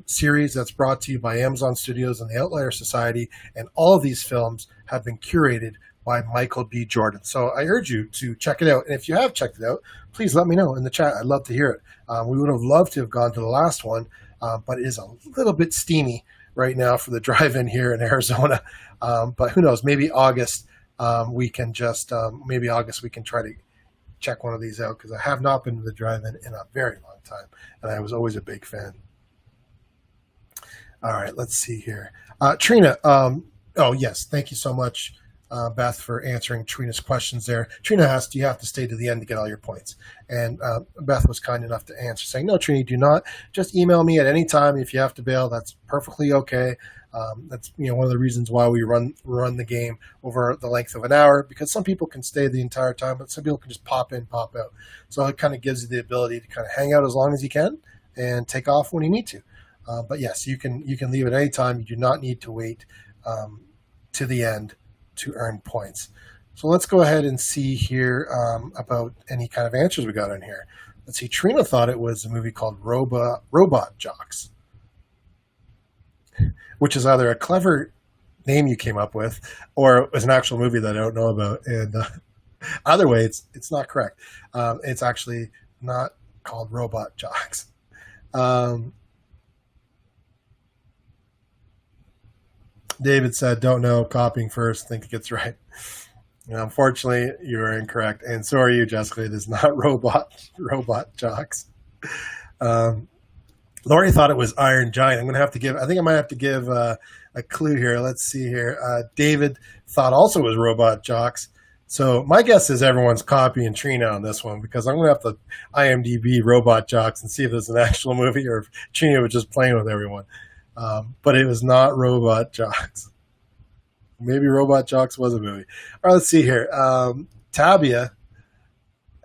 series that's brought to you by Amazon Studios and the Outlier Society, and all of these films have been curated by Michael B. Jordan. So I urge you to check it out. And if you have checked it out, please let me know in the chat. I'd love to hear it. We would have loved to have gone to the last one, but it is a little bit steamy right now for the drive-in here in Arizona. But who knows? Maybe August we can try to check one of these out, because I have not been to the drive-in in a very long time, and I was always a big fan. All right, let's see here. Trina, yes, thank you so much, Beth, for answering Trina's questions there. Trina asked, do you have to stay to the end to get all your points? And Beth was kind enough to answer, saying, no, Trina, do not. Just email me at any time if you have to bail. That's perfectly okay. That's one of the reasons why we run the game over the length of an hour, because some people can stay the entire time, but some people can just pop in, pop out. So it kind of gives you the ability to kind of hang out as long as you can and take off when you need to. But yes, you can leave at any time. You do not need to wait to the end to earn points. So let's go ahead and see here about any kind of answers we got in here. Let's see. Trina thought it was a movie called Robot Jocks, which is either a clever name you came up with, or it was an actual movie that I don't know about. And either way, it's not correct. It's actually not called Robot Jocks. David said, don't know, copying first, think it gets right. Unfortunately, you are incorrect. And so are you, Jessica. It is not Robot Jocks. Lori thought it was Iron Giant. I think I might have to give a clue here. Let's see here. David thought also it was Robot Jocks. So my guess is everyone's copying Trina on this one, because I'm going to have to IMDb Robot Jocks and see if it's an actual movie or if Trina was just playing with everyone. But it was not Robot Jocks. Maybe Robot Jocks was a movie. All right, let's see here. Tabia.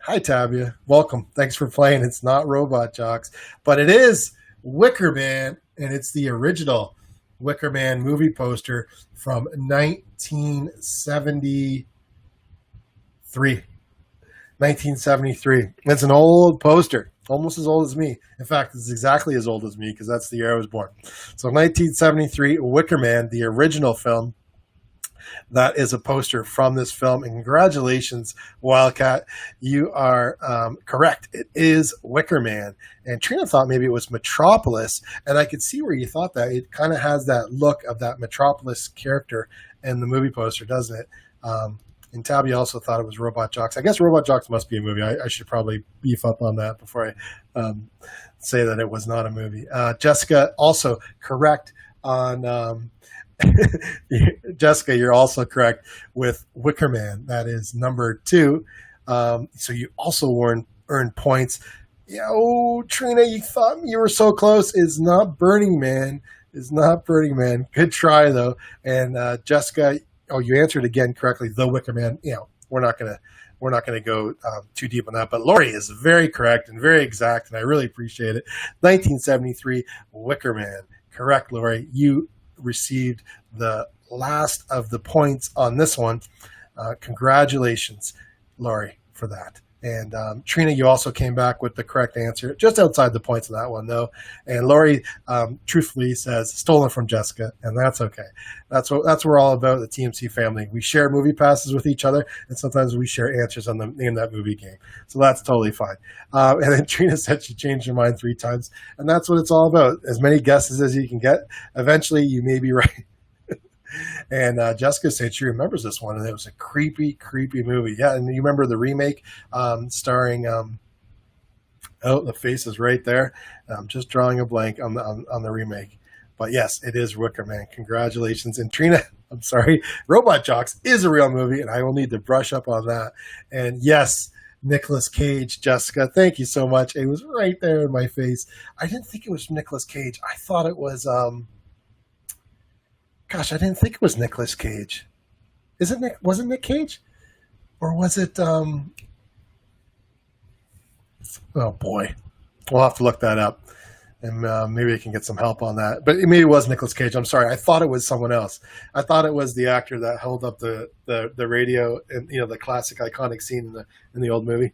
Hi, Tabia. Welcome. Thanks for playing. It's not Robot Jocks, but it is Wicker Man, and it's the original Wicker Man movie poster from 1973. 1973. It's an old poster, almost as old as me. In fact, it's exactly as old as me, because that's the year I was born. So 1973, Wicker Man, the original film. That is a poster from this film. And congratulations, Wildcat. You are correct. It is Wicker Man. And Trina thought maybe it was Metropolis. And I could see where you thought that. It kind of has that look of that Metropolis character in the movie poster, doesn't it? And Tabby also thought it was Robot Jocks. I guess Robot Jocks must be a movie. I should probably beef up on that before I say that it was not a movie. Jessica, also correct on... Jessica, you're also correct with Wicker Man. That is number 2. So you also earned points. Yeah, oh, Trina, you thought you were so close. It's not Burning Man. It's not Burning Man. Good try though. And Jessica, oh, you answered again correctly. The Wicker Man. You know, we're not gonna go too deep on that. But Lori is very correct and very exact, and I really appreciate it. 1973 Wicker Man. Correct, Lori. You received the last of the points on this one. Congratulations, Lori, for that. And Trina, you also came back with the correct answer, just outside the points of that one, though. And Lori, truthfully, says stolen from Jessica, and that's okay. That's what we're all about. The TMC family. We share movie passes with each other, and sometimes we share answers on the name that movie game. So that's totally fine. And then Trina said she changed her mind 3 times, and that's what it's all about. As many guesses as you can get. Eventually, you may be right. And Jessica said she remembers this one, and it was a creepy, creepy movie. Yeah, and you remember the remake starring, oh, the face is right there. I'm just drawing a blank on the remake. But yes, it is Wicker Man. Congratulations. And Trina, I'm sorry, Robot Jocks is a real movie, and I will need to brush up on that. And yes, Nicolas Cage, Jessica, thank you so much. It was right there in my face. I didn't think it was Nicolas Cage. I thought it was... Gosh, I didn't think it was Nicolas Cage. Is it Nick? Was it Nick Cage, or was it? Oh boy, we'll have to look that up, and maybe I can get some help on that. But maybe it was Nicolas Cage. I'm sorry, I thought it was someone else. I thought it was the actor that held up the radio, and the classic iconic scene in the old movie.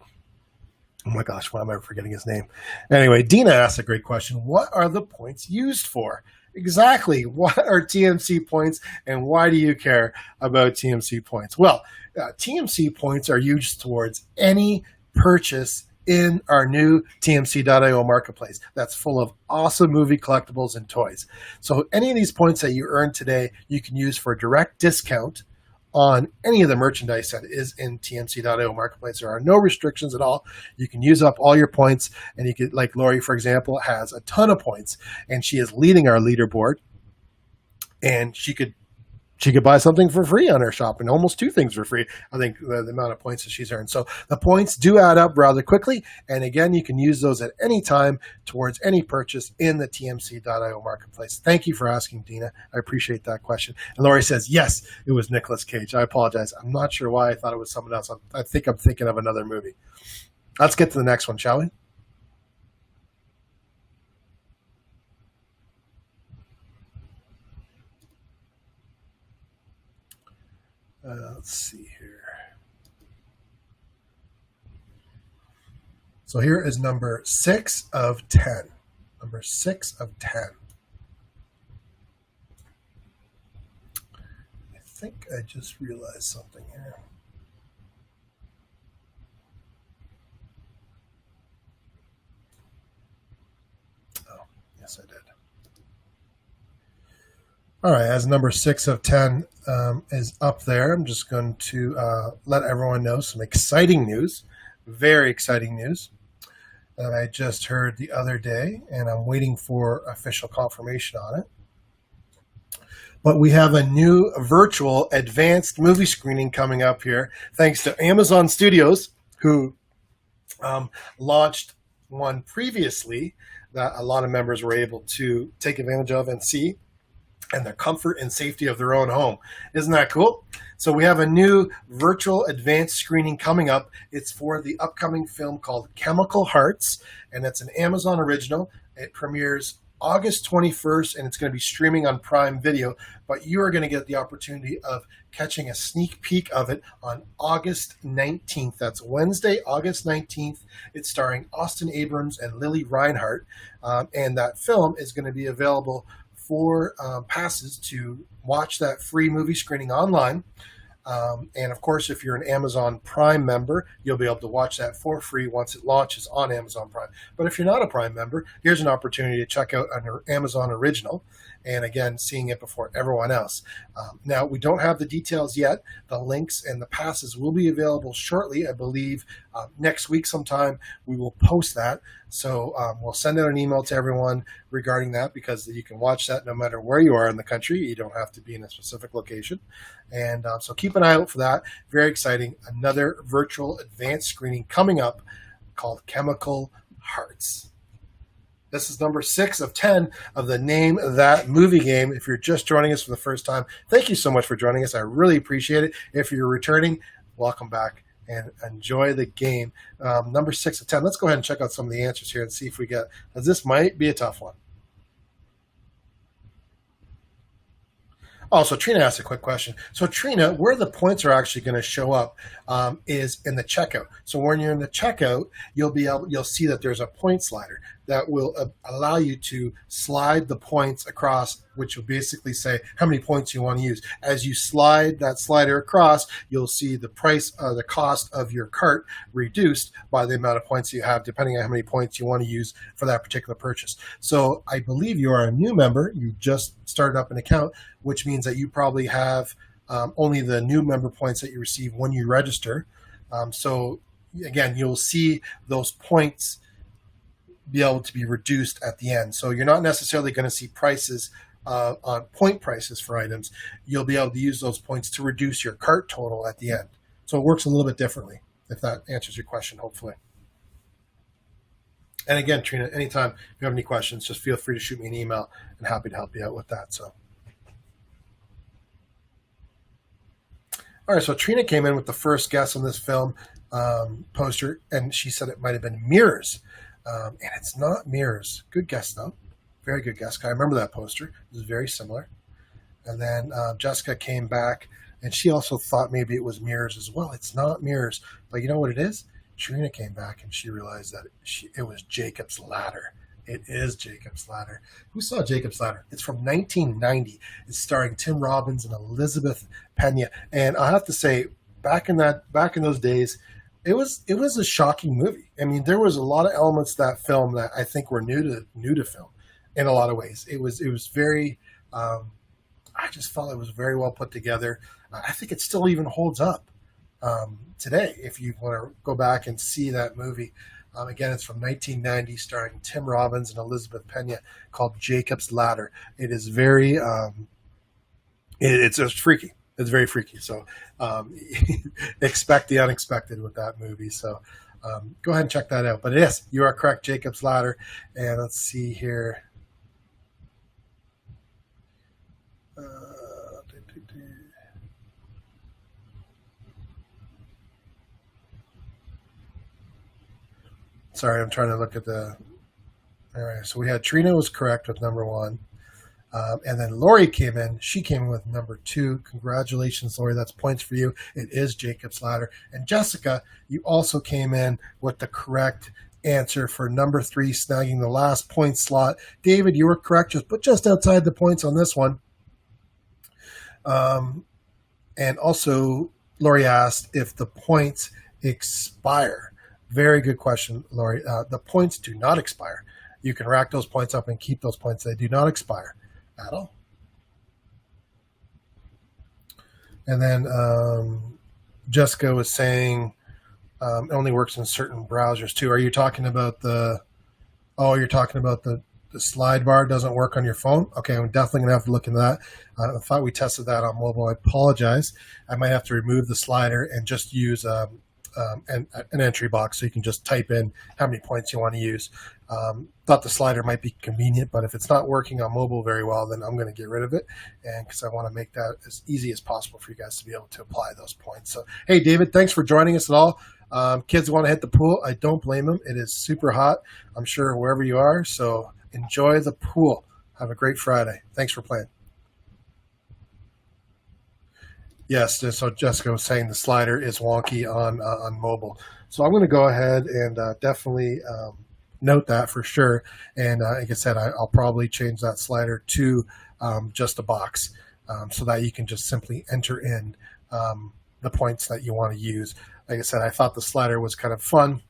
Oh my gosh, why am I forgetting his name? Anyway, Dina asked a great question. What are the points used for? Exactly. What are TMC points, and why do you care about TMC points? Well, TMC points are used towards any purchase in our new tmc.io marketplace that's full of awesome movie collectibles and toys. So any of these points that you earn today, you can use for a direct discount on any of the merchandise that is in tmc.io marketplace. There are no restrictions at all. You can use up all your points, and you could, like Lori, for example, has a ton of points, and she is leading our leaderboard, and she could buy something for free on her shop, and almost 2 things for free. I think the amount of points that she's earned. So the points do add up rather quickly. And again, you can use those at any time towards any purchase in the tmc.io marketplace. Thank you for asking, Dina. I appreciate that question. And Lori says, yes, it was Nicolas Cage. I apologize. I'm not sure why I thought it was someone else. I think I'm thinking of another movie. Let's get to the next one, shall we? Let's see here. So here is number 6 of 10. Number 6 of 10. I think I just realized something here. Oh, yes, I did. All right, as number 6 of 10 is up there, I'm just going to let everyone know some exciting news, very exciting news that I just heard the other day, and I'm waiting for official confirmation on it. But we have a new virtual advanced movie screening coming up here, thanks to Amazon Studios, who launched one previously that a lot of members were able to take advantage of and see, and the comfort and safety of their own home. Isn't that cool? So we have a new virtual advanced screening coming up. It's for the upcoming film called Chemical Hearts, and it's an Amazon original. It premieres August 21st, and it's going to be streaming on Prime Video, but you are going to get the opportunity of catching a sneak peek of it on August 19th. That's Wednesday, August 19th. It's starring Austin Abrams and Lily Reinhart, and that film is going to be available for passes to watch that free movie screening online. And of course, if you're an Amazon Prime member, you'll be able to watch that for free once it launches on Amazon Prime. But if you're not a Prime member, here's an opportunity to check out an Amazon original, and again, seeing it before everyone else. Now, we don't have the details yet. The links and the passes will be available shortly. I believe next week sometime we will post that. So we'll send out an email to everyone regarding that, because you can watch that no matter where you are in the country. You don't have to be in a specific location. And so keep an eye out for that. Very exciting. Another virtual advanced screening coming up called Chemical Hearts. cards. This is number 6 of 10 of the Name That Movie game. If you're just joining us for the first time, thank you so much for joining us. I really appreciate it. If you're returning, welcome back and enjoy the game. Number 6 of 10. Let's go ahead and check out some of the answers here and see if we get, as this might be a tough one. Oh, so Trina asked a quick question. So Trina, where the points are actually going to show up is in the checkout. So when you're in the checkout, you'll see that there's a point slider that will allow you to slide the points across, which will basically say how many points you want to use. As you slide that slider across, you'll see the price, the cost of your cart reduced by the amount of points you have, depending on how many points you want to use for that particular purchase. So I believe you are a new member. You just started up an account, which means that you probably have only the new member points that you receive when you register. So again, you'll see those points be able to be reduced at the end. So you're not necessarily going to see prices on point prices for items. You'll be able to use those points to reduce your cart total at the end. So it works a little bit differently, if that answers your question, hopefully. And again, Trina, anytime if you have any questions, just feel free to shoot me an email. I'm happy to help you out with that. So, all right, so Trina came in with the first guess on this film poster, and she said it might have been Mirrors. And it's not Mirrors. Good guess, though. Very good guess. I remember that poster. It was very similar. And then Jessica came back, and she also thought maybe it was Mirrors as well. It's not Mirrors. But you know what it is? Trina came back, and she realized that it was Jacob's Ladder. It is Jacob's Ladder. Who saw Jacob's Ladder? It's from 1990. It's starring Tim Robbins and Elizabeth Pena. And I have to say, back in those days, it was a shocking movie. I mean, there was a lot of elements to that film that I think were new to film in a lot of ways. It was very. I just felt it was very well put together. I think it still even holds up today. If you want to go back and see that movie, again, it's from 1990, starring Tim Robbins and Elizabeth Pena, called Jacob's Ladder. It is very. It's just freaky. It's very freaky. So expect the unexpected with that movie. So go ahead and check that out. But yes, you are correct, Jacob's Ladder. And let's see here. Sorry, I'm trying to look at the. All right, so we had Trina was correct with number 1. And then Lori came in. She came in with number 2. Congratulations, Lori. That's points for you. It is Jacob's Ladder. And Jessica, you also came in with the correct answer for number 3, snagging the last point slot. David, you were correct, but just outside the points on this one. And also, Lori asked if the points expire. Very good question, Lori. The points do not expire. You can rack those points up and keep those points. They do not expire at all. And then Jessica was saying it only works in certain browsers too. Are you talking about the? Oh, you're talking about the slide bar doesn't work on your phone. Okay, I'm definitely gonna have to look into that. I thought we tested that on mobile. I apologize. I might have to remove the slider and just use an entry box so you can just type in how many points you want to use. Thought the slider might be convenient, but if it's not working on mobile very well, then I'm going to get rid of it, and because I want to make that as easy as possible for you guys to be able to apply those points. So, hey, David, thanks for joining us at all. Kids want to hit the pool. I don't blame them. It is super hot, I'm sure, wherever you are. So enjoy the pool. Have a great Friday. Thanks for playing. Yes, so Jessica was saying the slider is wonky on mobile. So I'm going to go ahead and definitely note that for sure. And like I said, I'll probably change that slider to just a box so that you can just simply enter in the points that you want to use. Like I said, I thought the slider was kind of fun,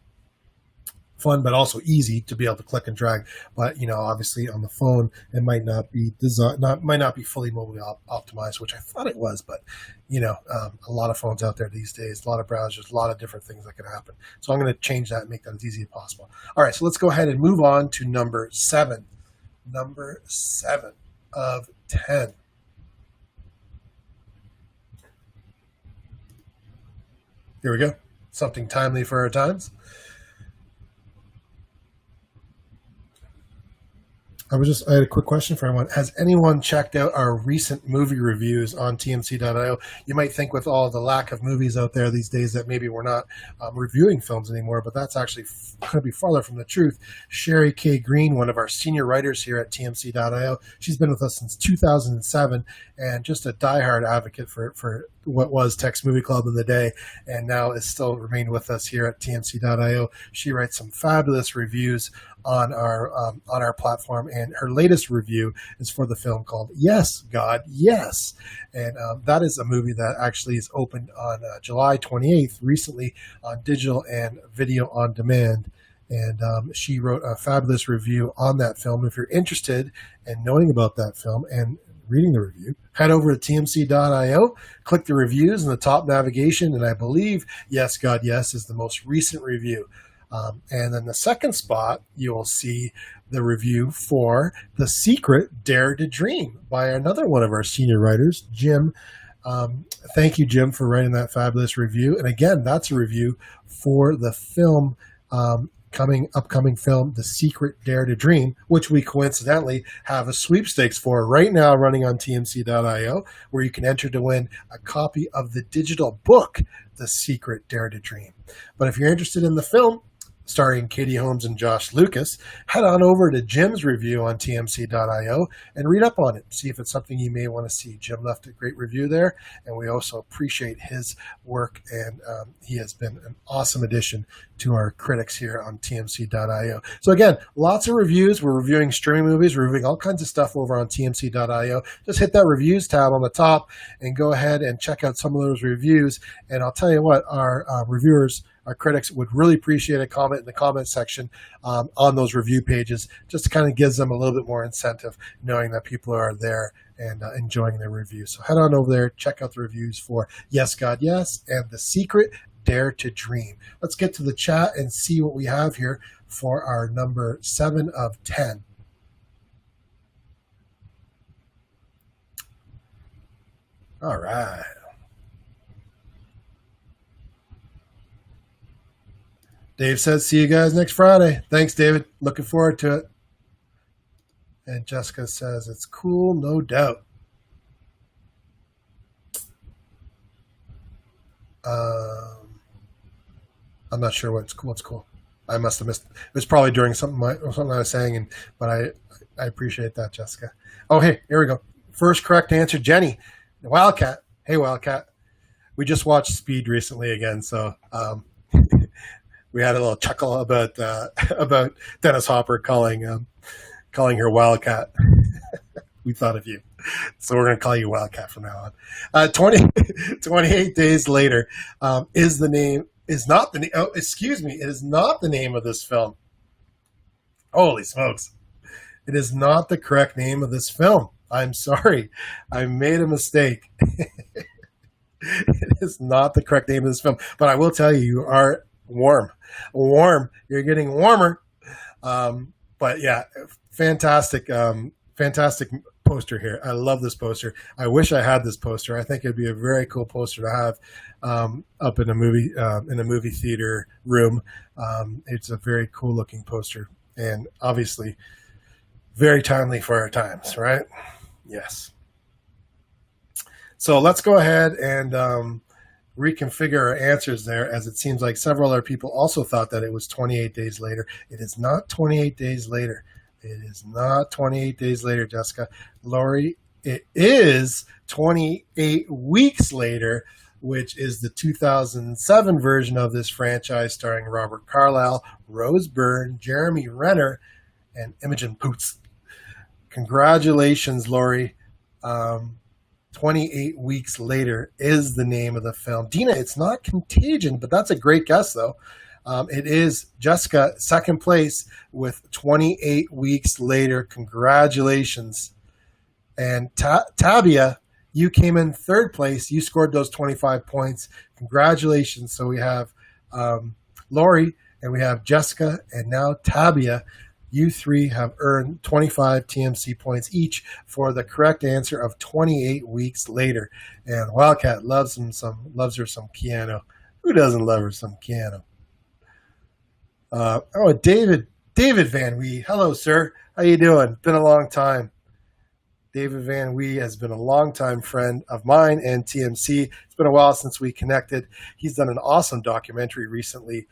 but also easy to be able to click and drag. But obviously on the phone, it might not be might not be fully mobile optimized, which I thought it was. But a lot of phones out there these days, a lot of browsers, a lot of different things that can happen. So I'm going to change that and make that as easy as possible. All right, so let's go ahead and move on to number 7. Number 7 of 10. Here we go. Something timely for our times. I had a quick question for everyone. Has anyone checked out our recent movie reviews on tmc.io? You might think with all the lack of movies out there these days that maybe we're not reviewing films anymore, but that's actually going to be farther from the truth. Sherry K. Green, one of our senior writers here at tmc.io, she's been with us since 2007 and just a diehard advocate for what was Tex Movie Club in the day, and now is still remained with us here at tmc.io. She writes some fabulous reviews on our platform, and her latest review is for the film called Yes, God, Yes, and that is a movie that actually is opened on July 28th, recently on digital and video on demand. And she wrote a fabulous review on that film. If you're interested in knowing about that film and reading the review, head over to tmc.io, click the reviews in the top navigation, and I believe Yes, God, Yes is the most recent review. And then the second spot, you will see the review for The Secret Dare to Dream by another one of our senior writers, Jim. Thank you, Jim, for writing that fabulous review. And again, that's a review for the film, upcoming film, The Secret Dare to Dream, which we coincidentally have a sweepstakes for right now running on tmc.io, where you can enter to win a copy of the digital book, The Secret Dare to Dream. But if you're interested in the film, starring Katie Holmes and Josh Lucas, head on over to Jim's review on tmc.io and read up on it. See if it's something you may want to see. Jim left a great review there, and we also appreciate his work, and he has been an awesome addition to our critics here on tmc.io. So again, lots of reviews. We're reviewing streaming movies. We're reviewing all kinds of stuff over on tmc.io. Just hit that reviews tab on the top and go ahead and check out some of those reviews. And I'll tell you what, our reviewers, our critics would really appreciate a comment in the comment section on those review pages. Just kind of gives them a little bit more incentive knowing that people are there and enjoying their reviews. So head on over there, check out the reviews for Yes, God, Yes, and The Secret Dare to Dream. Let's get to the chat and see what we have here for our number 7 of 10. All right. Dave says, see you guys next Friday. Thanks, David. Looking forward to it. And Jessica says, it's cool, no doubt. I'm not sure what's cool. I must have missed. It was probably during something I was saying, but I appreciate that, Jessica. Oh, hey, here we go. First correct answer, Jenny. Wildcat. Hey, Wildcat. We just watched Speed recently again, so we had a little chuckle about Dennis Hopper calling her Wildcat. We thought of you, so we're going to call you Wildcat from now on. 28 days later is not the name. Oh, excuse me, it is not the name of this film. Holy smokes! It is not the correct name of this film. I'm sorry, I made a mistake. It is not the correct name of this film, but I will tell you, you are warm. You're getting warmer. But yeah, fantastic poster here. I love this poster. I wish I had this poster. I think it'd be a very cool poster to have up in a movie theater room. It's a very cool looking poster, and obviously very timely for our times, right? Yes. So let's go ahead and reconfigure our answers there, as it seems like several other people also thought that it was 28 days later. It is not 28 days later. It is not 28 days later, Jessica. Lori, it is 28 weeks later, which is the 2007 version of this franchise starring Robert Carlyle, Rose Byrne, Jeremy Renner, and Imogen Poots. Congratulations, Lori. 28 weeks later is the name of the film. Dina, it's not Contagion, but that's a great guess, though. It is Jessica, second place with 28 weeks later. Congratulations. And Tabia, you came in third place. You scored those 25 points. Congratulations. So we have Lori, and we have Jessica, and now Tabia. You three have earned 25 TMC points each for the correct answer of 28 weeks later. And Wildcat loves her some Keanu. Who doesn't love her some Keanu? David David Van Wee. Hello, sir. How you doing? Been a long time. David Van Wee has been a longtime friend of mine and TMC. It's been a while since we connected. He's done an awesome documentary recently,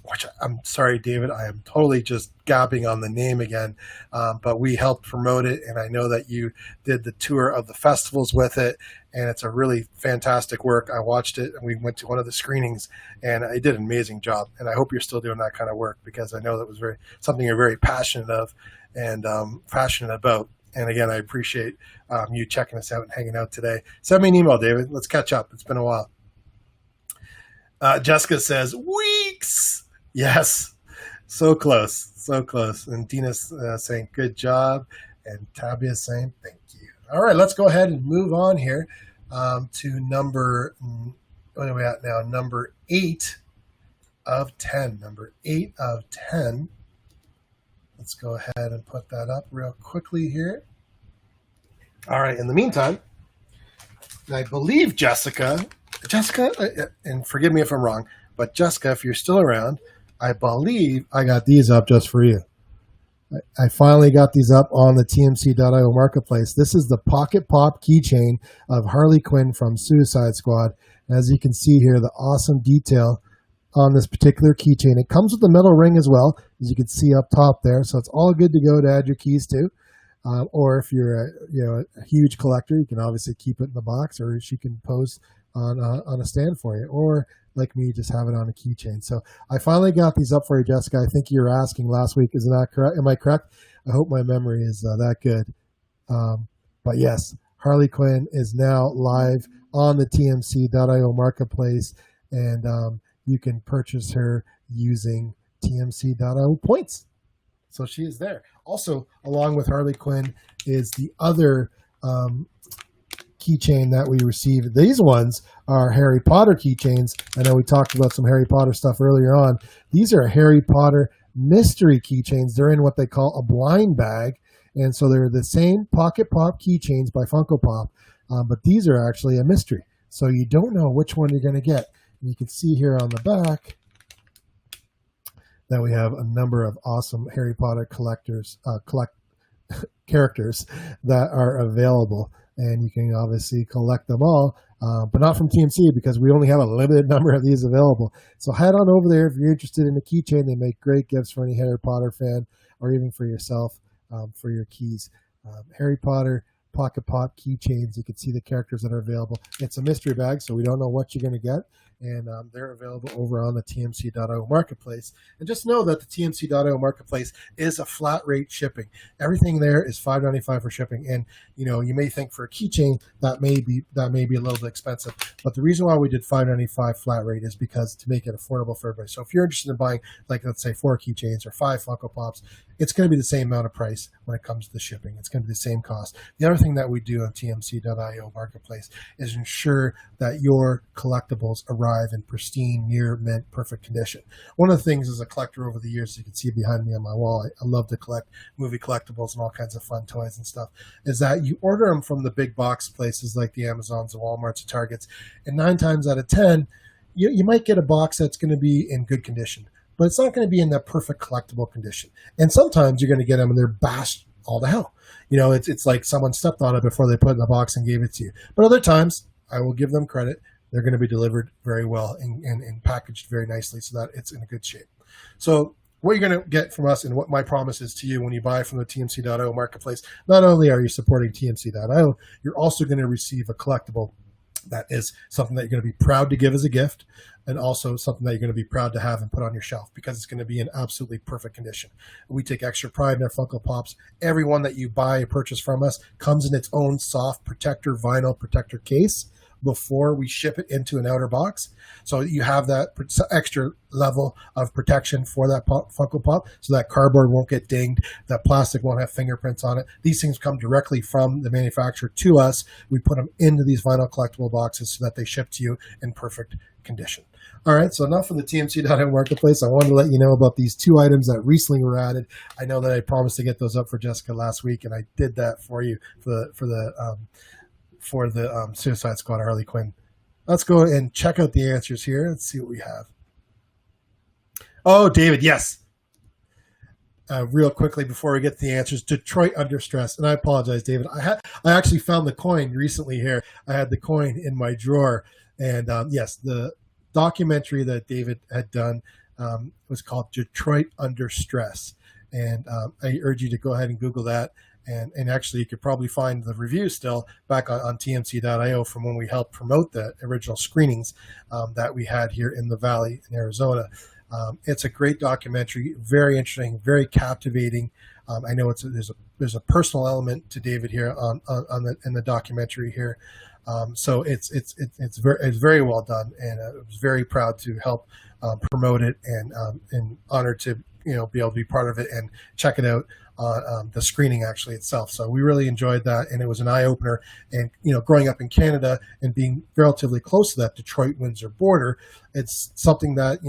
which I'm sorry, David, I am totally just gabbing on the name again, but we helped promote it, and I know that you did the tour of the festivals with it, and it's a really fantastic work. I watched it, and we went to one of the screenings, and it did an amazing job, and I hope you're still doing that kind of work because I know that was something you're very passionate of and passionate about. And again, I appreciate you checking us out and hanging out today. Send me an email, David. Let's catch up. It's been a while. Jessica says, weeks. Yes, so close, so close. And Dina's saying, good job. And Tabia's saying, thank you. All right, let's go ahead and move on here to number, what are we at now? Number 8 of 10. Number 8 of 10. Let's go ahead and put that up real quickly here. All right, in the meantime, I believe Jessica, and forgive me if I'm wrong, but Jessica, if you're still around, I believe I got these up just for you. I finally got these up on the tmc.io marketplace. This is the Pocket Pop keychain of Harley Quinn from Suicide Squad. As you can see here, the awesome detail on this particular keychain. It comes with the metal ring as well, as you can see up top there. So it's all good to go to add your keys to. Or if you're a huge collector, you can obviously keep it in the box, or she can pose on a stand for you. Or like me, just have it on a keychain. So I finally got these up for you, Jessica. I think you were asking last week. Isn't that correct? Am I correct? I hope my memory is that good. But yes, Harley Quinn is now live on the tmc.io marketplace, and you can purchase her using tmc.io points. So she is there. Also, along with Harley Quinn is the other keychain that we received. These ones are Harry Potter keychains. I know we talked about some Harry Potter stuff earlier on. These are Harry Potter mystery keychains. They're in what they call a blind bag. And so they're the same Pocket Pop keychains by Funko Pop, but these are actually a mystery. So you don't know which one you're going to get. And you can see here on the back that we have a number of awesome Harry Potter characters that are available. And you can obviously collect them all, but not from TMC because we only have a limited number of these available. So head on over there if you're interested in a keychain. They make great gifts for any Harry Potter fan or even for yourself for your keys. Harry Potter Pocket Pop keychains. You can see the characters that are available. It's a mystery bag, so we don't know what you're going to get. And they're available over on the tmc.io marketplace. And just know that the tmc.io marketplace is a flat rate shipping. Everything there is $5.95 for shipping. And you may think for a keychain that may be a little bit expensive. But the reason why we did $5.95 flat rate is because to make it affordable for everybody. So if you're interested in buying, like let's say 4 keychains or 5 Funko Pops, it's going to be the same amount of price when it comes to the shipping. It's going to be the same cost. The other thing that we do on tmc.io marketplace is ensure that your collectibles arrive in pristine, near mint, perfect condition. One of the things as a collector over the years, you can see behind me on my wall, I love to collect movie collectibles and all kinds of fun toys and stuff, is that you order them from the big box places like the Amazons, the Walmarts, the Targets, and 9 times out of 10, you might get a box that's going to be in good condition, but it's not going to be in that perfect collectible condition. And sometimes you're going to get them and they're bashed all to hell. It's like someone stepped on it before they put it in the box and gave it to you. But other times, I will give them credit. They're going to be delivered very well and packaged very nicely so that it's in a good shape. So what you're going to get from us and what my promise is to you when you buy from the tmc.io marketplace, not only are you supporting tmc.io, you're also going to receive a collectible that is something that you're going to be proud to give as a gift, and also something that you're going to be proud to have and put on your shelf because it's going to be in absolutely perfect condition. We take extra pride in our Funko Pops. Every one that you buy or purchase from us comes in its own soft vinyl protector case before we ship it into an outer box. So you have that extra level of protection for that Funko Pop, so that cardboard won't get dinged, that plastic won't have fingerprints on it. These things come directly from the manufacturer to us. We put them into these vinyl collectible boxes so that they ship to you in perfect condition. All right, so enough for the TMC.io marketplace. I wanted to let you know about these 2 items that recently were added. I know that I promised to get those up for Jessica last week, and I did that for you for the Suicide Squad Harley Quinn. Let's go and check out the answers here. Let's see what we have. Oh, David, yes. real quickly before we get to the answers. Detroit Under Stress, and I apologize, David. I actually found the coin recently here. I had the coin in my drawer, and yes, the documentary that David had done was called Detroit Under Stress, and I urge you to go ahead and Google that. And actually, you could probably find the review still back on tmc.io from when we helped promote the original screenings that we had here in the Valley in Arizona. It's a great documentary, very interesting, very captivating. I know there's a personal element to David here in the documentary here, so it's very well done, and I was very proud to help promote it, and honored to be able to be part of it and check it out on the screening actually itself. So we really enjoyed that, and it was an eye opener. And growing up in Canada and being relatively close to that Detroit-Windsor border, it's something that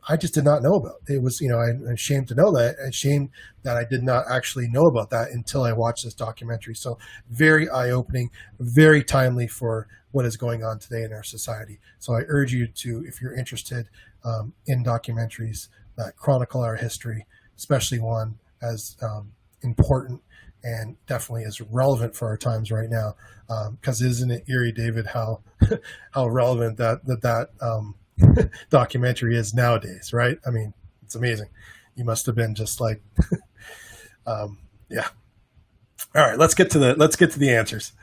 I just did not know about. It was, I'm ashamed to know that. Ashamed that I did not actually know about that until I watched this documentary. So very eye-opening, very timely for what is going on today in our society. So I urge you to, if you're interested in documentaries that chronicle our history, especially one as important and definitely as relevant for our times right now, because isn't it eerie, David, how relevant that documentary is nowadays, right? I mean, it's amazing. You must have been just like, yeah. All right, let's get to the answers.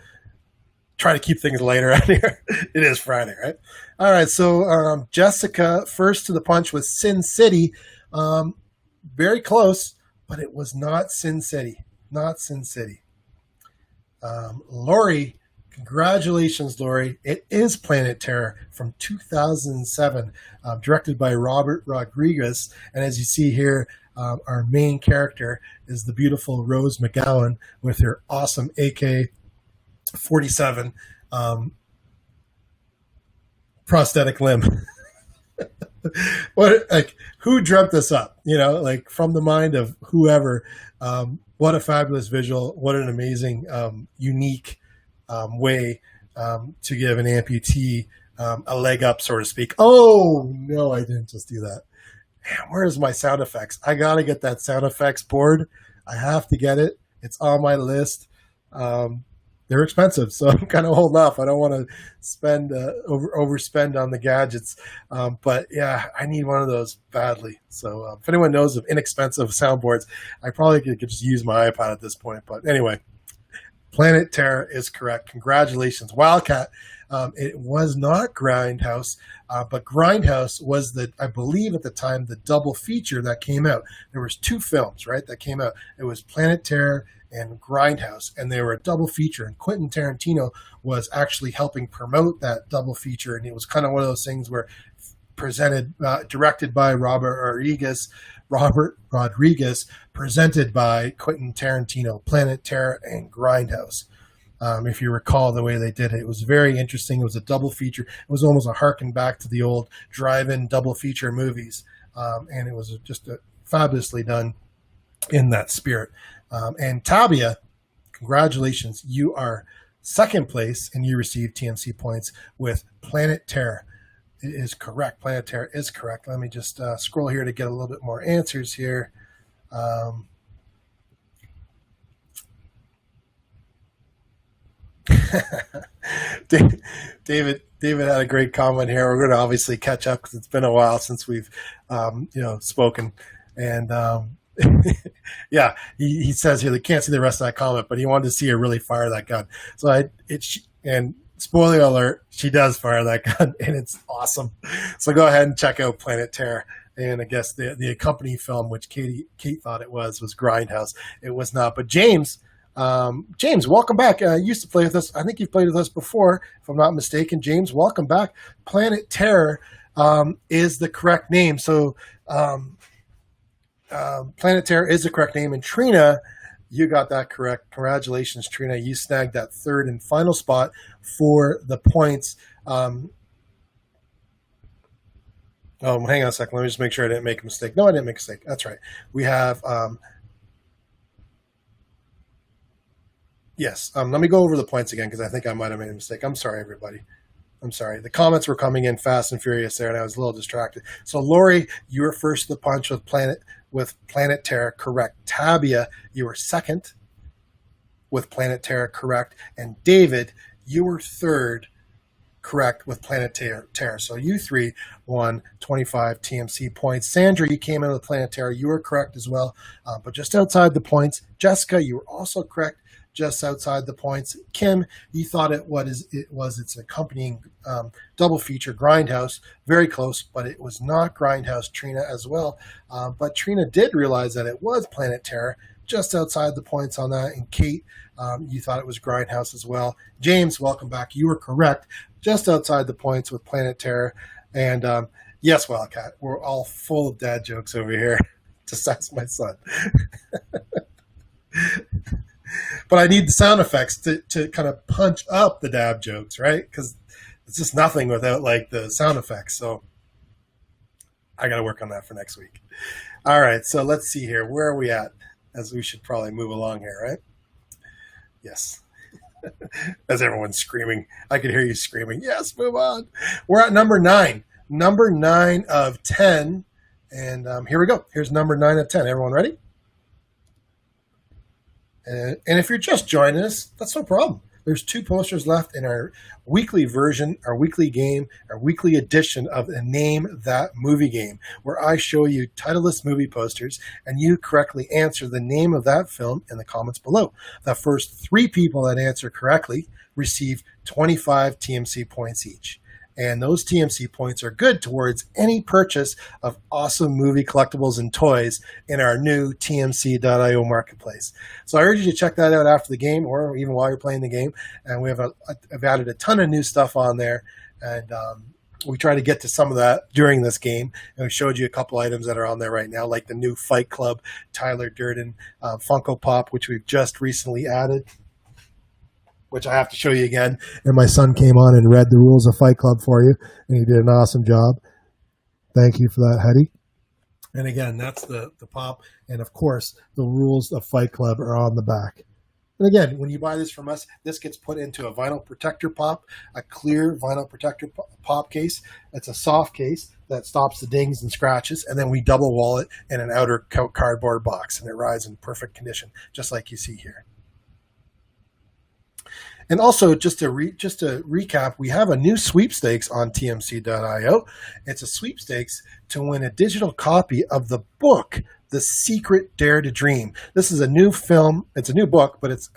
Try to keep things lighter out here. It is Friday, right? All right, so Jessica first to the punch was Sin City. Very close, but it was not Sin City. Not Sin City. Lori, congratulations, Lori. It is Planet Terror from 2007, directed by Robert Rodriguez. And as you see here, our main character is the beautiful Rose McGowan with her awesome AK-47 prosthetic limb. Who dreamt this up? From the mind of whoever. What a fabulous visual! What an amazing, unique way to give an amputee a leg up, so to speak. Oh no, I didn't just do that. Man, where's my sound effects? I gotta get that sound effects board. I have to get it. It's on my list. They're expensive, so I'm kind of holding off. I don't want to spend overspend on the gadgets, but yeah, I need one of those badly. So if anyone knows of inexpensive soundboards, I probably could just use my iPod at this point. But anyway, Planet Terror is correct. Congratulations, Wildcat. It was not Grindhouse, but Grindhouse was I believe at the time, the double feature that came out. There was two films, right, that came out. It was Planet Terror and Grindhouse, and they were a double feature. And Quentin Tarantino was actually helping promote that double feature, and it was kind of one of those things where directed by Robert Rodriguez, presented by Quentin Tarantino, Planet Terror and Grindhouse. If you recall the way they did it, it was very interesting. It was a double feature. It was almost a harken back to the old drive-in double feature movies, and it was just fabulously done in that spirit. And Tabia, congratulations. You are second place, and you receive TMC points with Planet Terror. It is correct. Planet Terror is correct. Let me just scroll here to get a little bit more answers here. David had a great comment here. We're going to obviously catch up because it's been a while since we've spoken, and yeah, he says here they can't see the rest of that comment, but he wanted to see her really fire that gun. So and spoiler alert, she does fire that gun, and it's awesome. So go ahead and check out Planet Terror. And I guess the accompanying film, which Kate thought it was Grindhouse. It was not. But James, welcome back. You used to play with us. I think you've played with us before, if I'm not mistaken. James, welcome back. Planet Terror is the correct name. So Planet Terror is the correct name. And Trina, you got that correct. Congratulations, Trina. You snagged that third and final spot for the points. Hang on a second. Let me just make sure I didn't make a mistake. No, I didn't make a mistake. That's right. We have yes. Let me go over the points again because I think I might have made a mistake. I'm sorry, everybody. I'm sorry. The comments were coming in fast and furious there, and I was a little distracted. So, Lori, you were first to the punch with with Planet Terror correct. Tabia, you were second with Planet Terror correct. And David, you were third correct with Planet Terror. So you three won 25 TMC points. Sandra, you came in with Planet Terror. You were correct as well, but just outside the points. Jessica, you were also correct, just outside the points. Kim, you thought it's accompanying double feature Grindhouse, very close, but it was not Grindhouse. Trina as well, but Trina did realize that it was Planet Terror, just outside the points on that. And Kate, you thought it was Grindhouse as well. James, welcome back. You were correct, just outside the points with Planet Terror. And yes, Wildcat, we're all full of dad jokes over here. Just ask my son. But I need the sound effects to kind of punch up the dad jokes, right? Because it's just nothing without like the sound effects. So I got to work on that for next week. All right, so let's see here. Where are we at? As we should probably move along here, right? Yes. As everyone's screaming. I could hear you screaming, yes, move on. We're at number 9. Number 9 of 10. And here we go. Here's number 9 of 10. Everyone ready? And if you're just joining us, that's no problem. There's 2 posters left in our weekly version, our weekly game, our weekly edition of the Name That Movie game, where I show you titleless movie posters and you correctly answer the name of that film in the comments below. The first 3 people that answer correctly receive 25 TMC points each. And those TMC points are good towards any purchase of awesome movie collectibles and toys in our new tmc.io marketplace. So I urge you to check that out after the game or even while you're playing the game. And I've added a ton of new stuff on there. And we try to get to some of that during this game. And we showed you a couple items that are on there right now, like the new Fight Club Tyler Durden Funko Pop, which we've just recently added, which I have to show you again. And my son came on and read the rules of Fight Club for you, and he did an awesome job. Thank you for that, Hetty. And again, that's the pop. And of course, the rules of Fight Club are on the back. And again, when you buy this from us, this gets put into a vinyl protector pop, a clear vinyl protector pop case. It's a soft case that stops the dings and scratches, and then we double wall it in an outer cardboard box, and it rides in perfect condition, just like you see here. And also, just to recap, we have a new sweepstakes on tmc.io. It's a sweepstakes to win a digital copy of the book, The Secret Dare to Dream. This is a new film. It's a new book, but it's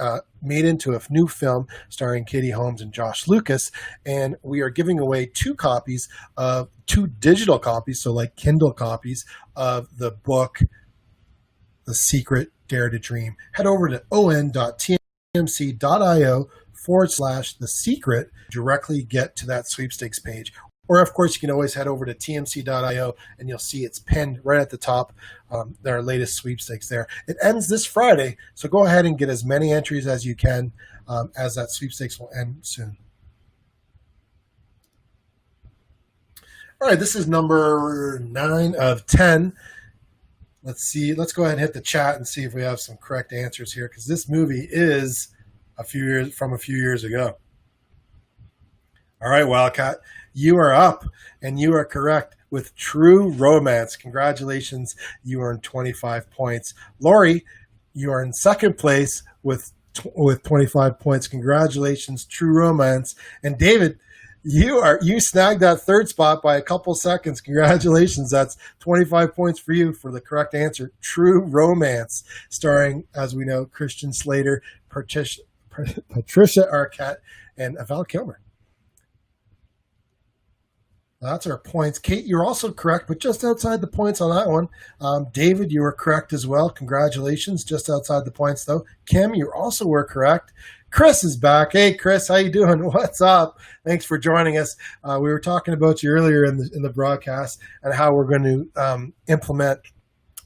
made into a new film starring Katie Holmes and Josh Lucas. And we are giving away 2 copies of 2 digital copies, so like Kindle copies of the book, The Secret Dare to Dream. Head over to on.tmc.io/the secret, directly get to that sweepstakes page. Or, of course, you can always head over to tmc.io and you'll see it's pinned right at the top, our latest sweepstakes there. It ends this Friday, so go ahead and get as many entries as you can, as that sweepstakes will end soon. All right, this is number 9 of 10. Let's see. Let's go ahead and hit the chat and see if we have some correct answers here, because this movie is a few years ago. All right, Wildcat, you are up, and you are correct with True Romance. Congratulations, you earned 25 points. Lori, you are in second place with 25 points. Congratulations, True Romance. And David, you snagged that third spot by a couple seconds. Congratulations. That's 25 points for you for the correct answer. True Romance, starring, as we know, Christian Slater, Patricia Arquette, and Val Kilmer. That's our points. Kate, you're also correct, but just outside the points on that one. David, you were correct as well. Congratulations. Just outside the points, though. Kim, you also were correct. Chris is back. Hey, Chris, how you doing? What's up? Thanks for joining us. We were talking about you earlier in the broadcast and how we're going to implement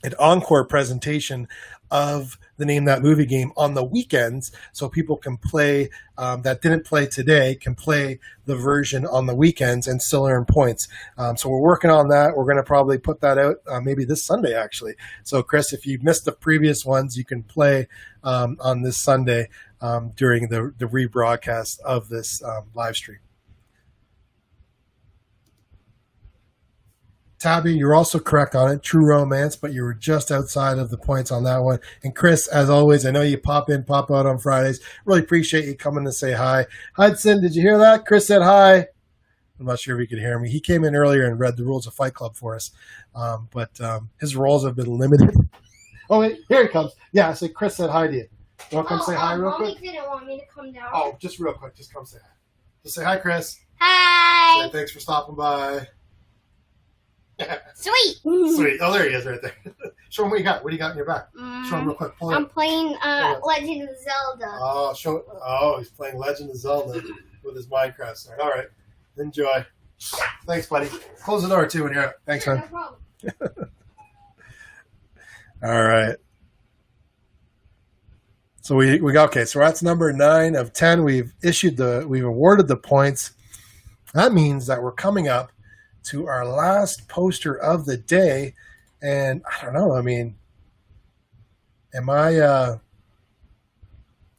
an encore presentation of the Name That Movie game on the weekends, so people can play that didn't play today, can play the version on the weekends and still earn points. So we're working on that. We're going to probably put that out maybe this Sunday, actually. So, Chris, if you've missed the previous ones, you can play on this Sunday during the rebroadcast of this live stream. Tabby, you're also correct on it. True Romance, but you were just outside of the points on that one. And Chris, as always, I know you pop in, pop out on Fridays. Really appreciate you coming to say hi. Hudson, did you hear that? Chris said hi. I'm not sure if he could hear me. He came in earlier and read the rules of Fight Club for us, but his roles have been limited. Oh, wait, here he comes. Yeah, I said Chris said hi to you. You want to come say hi real quick? Mommy didn't want me to come down. Oh, just real quick. Just come say hi. Just say hi, Chris. Hi. Say thanks for stopping by. Sweet. Sweet. Oh, there he is right there. Show him what you got. What do you got in your back? Show him real quick. Pull it I'm up. playing Legend of Zelda. Oh, he's playing Legend of Zelda with his Minecraft side. All right. Enjoy. Thanks, buddy. Close the door, too, when you're out. Thanks, man. No problem. All right. So we got, okay, so that's number 9 of 10. We've awarded the points. That means that we're coming up to our last poster of the day. And I don't know, I mean, am I,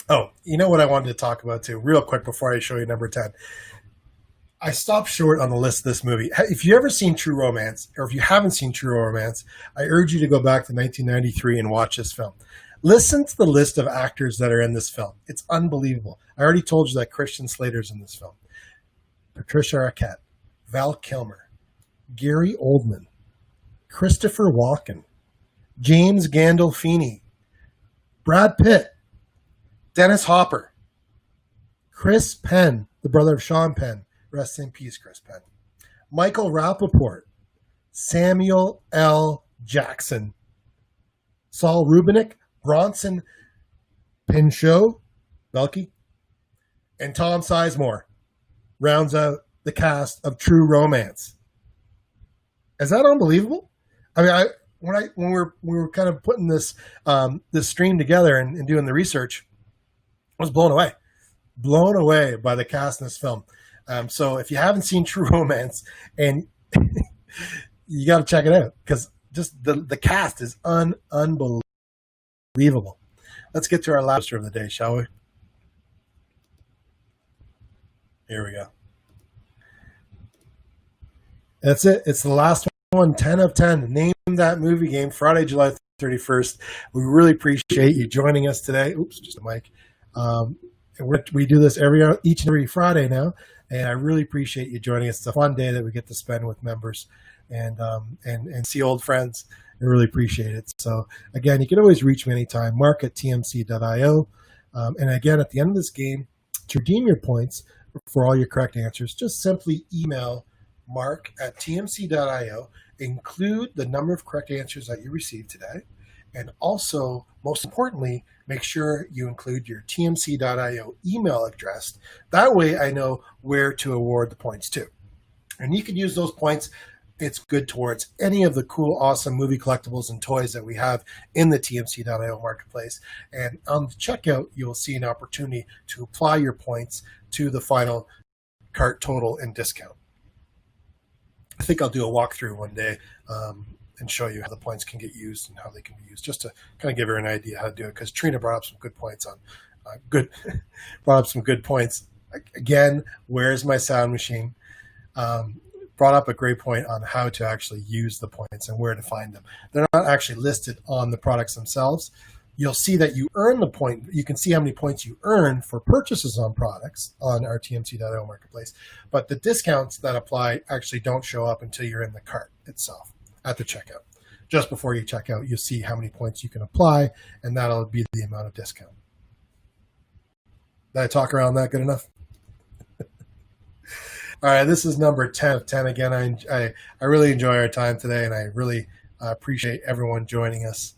oh, you know what I wanted to talk about too, real quick before I show you number 10. I stopped short on the list of this movie. If you've ever seen True Romance, or if you haven't seen True Romance, I urge you to go back to 1993 and watch this film. Listen to the list of actors that are in this film. It's unbelievable. I already told you that Christian Slater's in this film. Patricia Arquette, Val Kilmer, Gary Oldman, Christopher Walken, James Gandolfini, Brad Pitt, Dennis Hopper, Chris Penn, the brother of Sean Penn. Rest in peace, Chris Penn. Michael Rappaport, Samuel L. Jackson, Saul Rubinek, Bronson Pinchot, Belky, and Tom Sizemore rounds out the cast of True Romance. Is that unbelievable? I mean, when we were kind of putting this stream together and doing the research, I was blown away by the cast in this film. So if you haven't seen True Romance, and you got to check it out, because just the cast is unbelievable. Let's get to our last poster of the day, shall we? Here we go. That's it. It's the last one, 10 of 10. Name that movie game, Friday, July 31st. We really appreciate you joining us today. Oops, just a mic. We do this each and every Friday now, and I really appreciate you joining us. It's a fun day that we get to spend with members and see old friends. I really appreciate it. So again, you can always reach me anytime. Mark at tmc.io. And again, at the end of this game, to redeem your points for all your correct answers, just simply email Mark at tmc.io. Include the number of correct answers that you received today. And also, most importantly, make sure you include your tmc.io email address. That way I know where to award the points to. And you can use those points. It's good towards any of the cool, awesome movie collectibles and toys that we have in the tmc.io marketplace. And on the checkout, you'll see an opportunity to apply your points to the final cart total and discount. I think I'll do a walkthrough one day and show you how the points can get used and how they can be used, just to kind of give her an idea how to do it. Because Trina brought up some good points Again, where's my sound machine? Brought up a great point on how to actually use the points and where to find them. They're not actually listed on the products themselves. You'll see that you earn the point. You can see how many points you earn for purchases on products on our tmc.io marketplace. But the discounts that apply actually don't show up until you're in the cart itself at the checkout. Just before you check out, you'll see how many points you can apply, and that'll be the amount of discount. Did I talk around that good enough? All right, this is number 10 of 10. Again, I really enjoy our time today, and I really appreciate everyone joining us.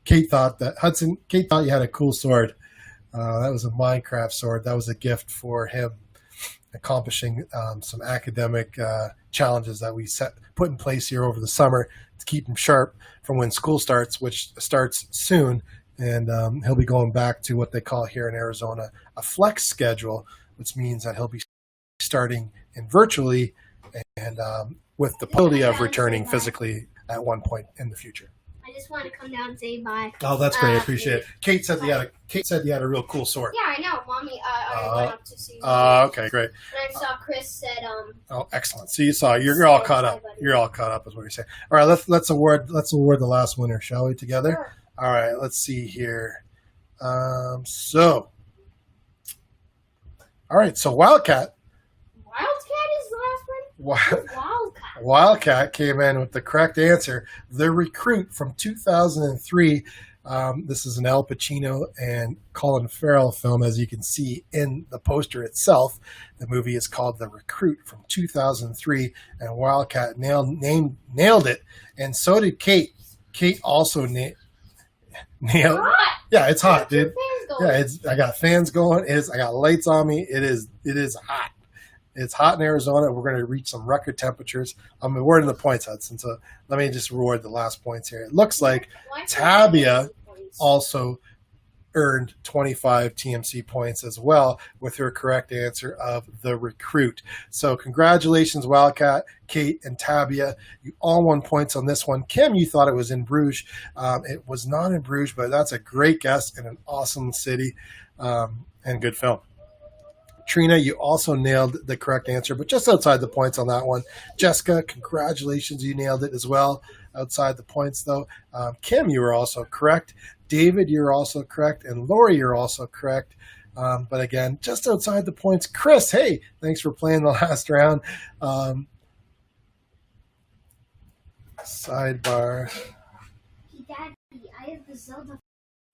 Kate thought you had a cool sword. That was a Minecraft sword. That was a gift for him, accomplishing some academic challenges that we put in place here over the summer to keep him sharp from when school starts, which starts soon. And he'll be going back to what they call here in Arizona a flex schedule, which means that he'll be starting in virtually and with the possibility of returning physically at one point in the future. just want to come down and say bye. Oh, that's great. I appreciate it. Kate said you had a real cool sword. Yeah, I know, Mommy. I went up to see. Okay, great. And I saw Chris said Oh, excellent. So you saw you're all caught up. You're all caught up, is what you're saying. All right, let's award the last winner, shall we? Together. Sure. All right. Let's see here. So. All right. So Wildcat. Wildcat is the last one. Wildcat. Wildcat came in with the correct answer. The Recruit from 2003. This is an Al Pacino and Colin Farrell film, as you can see in the poster itself. The movie is called The Recruit from 2003, and Wildcat nailed it, and so did Kate. Kate also nailed. Hot. Yeah, it's hot, dude. Yeah, I got fans going. I got lights on me. It is hot. It's hot in Arizona. We're going to reach some record temperatures. I'm awarding the points, Hudson. So let me just reward the last points here. It looks like Tabia also earned 25 TMC points as well with her correct answer of The Recruit. So congratulations, Wildcat, Kate, and Tabia. You all won points on this one. Kim, you thought it was in Bruges. It was not in Bruges, but that's a great guess and an awesome city and good film. Trina, you also nailed the correct answer, but just outside the points on that one. Jessica, congratulations. You nailed it as well. Outside the points, though. Kim, you were also correct. David, you're also correct. And Lori, you're also correct. But again, just outside the points. Chris, hey, thanks for playing the last round. Sidebar. Daddy, I have the Zelda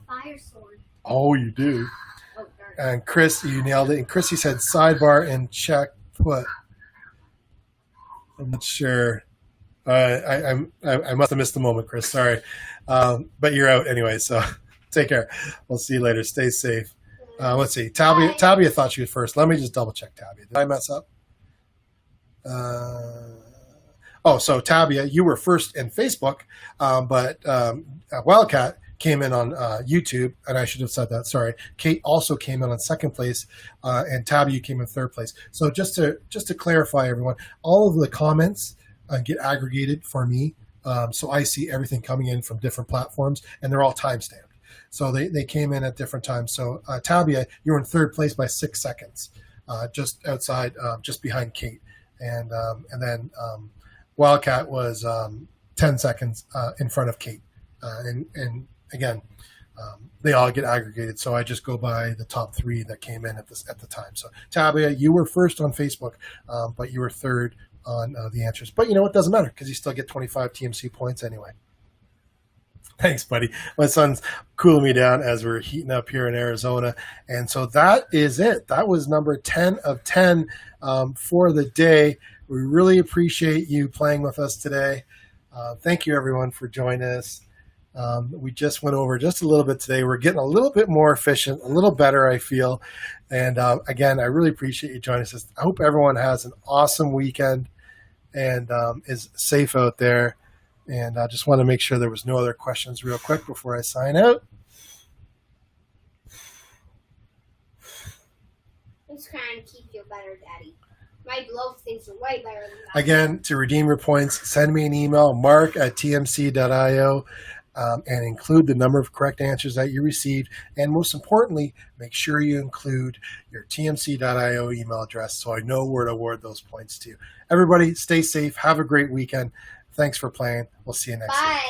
Fire Sword. Oh, you do. Oh, darn. And Chris, you nailed it. And Chrissy said sidebar and check put. I'm not sure. I must have missed the moment, Chris. Sorry. But you're out anyway, so take care. We'll see you later. Stay safe. Let's see. Tabia thought she was first. Let me just double check Tabia. Did I mess up? So Tabia, you were first in Facebook, but Wildcat came in on YouTube, and I should have said that. Sorry. Kate also came in on second place, and Tabia came in third place. So just to clarify, everyone, all of the comments get aggregated for me, so I see everything coming in from different platforms, and they're all time-stamped. So they came in at different times. So Tabia, you were in third place by 6 seconds, just outside, just behind Kate, and then Wildcat was 10 seconds in front of Kate, and again, they all get aggregated. So I just go by the top three that came in at the time. So Tabia, you were first on Facebook, but you were third on the answers. But you know what? Doesn't matter because you still get 25 TMC points anyway. Thanks, buddy. My son's cooling me down as we're heating up here in Arizona. And so that is it. That was number 10 of 10 for the day. We really appreciate you playing with us today. Thank you, everyone, for joining us. We just went over just a little bit today. We're getting a little bit more efficient, a little better, I feel. And again, I really appreciate you joining us. I hope everyone has an awesome weekend and is safe out there. And I just want to make sure there was no other questions real quick before I sign out. I'm just trying to keep you better, Daddy. My glove things are way better than that. Again, to redeem your points, send me an email, mark@tmc.io, and include the number of correct answers that you received. And most importantly, make sure you include your tmc.io email address so I know where to award those points to. Everybody, stay safe. Have a great weekend. Thanks for playing. We'll see you next week. Bye.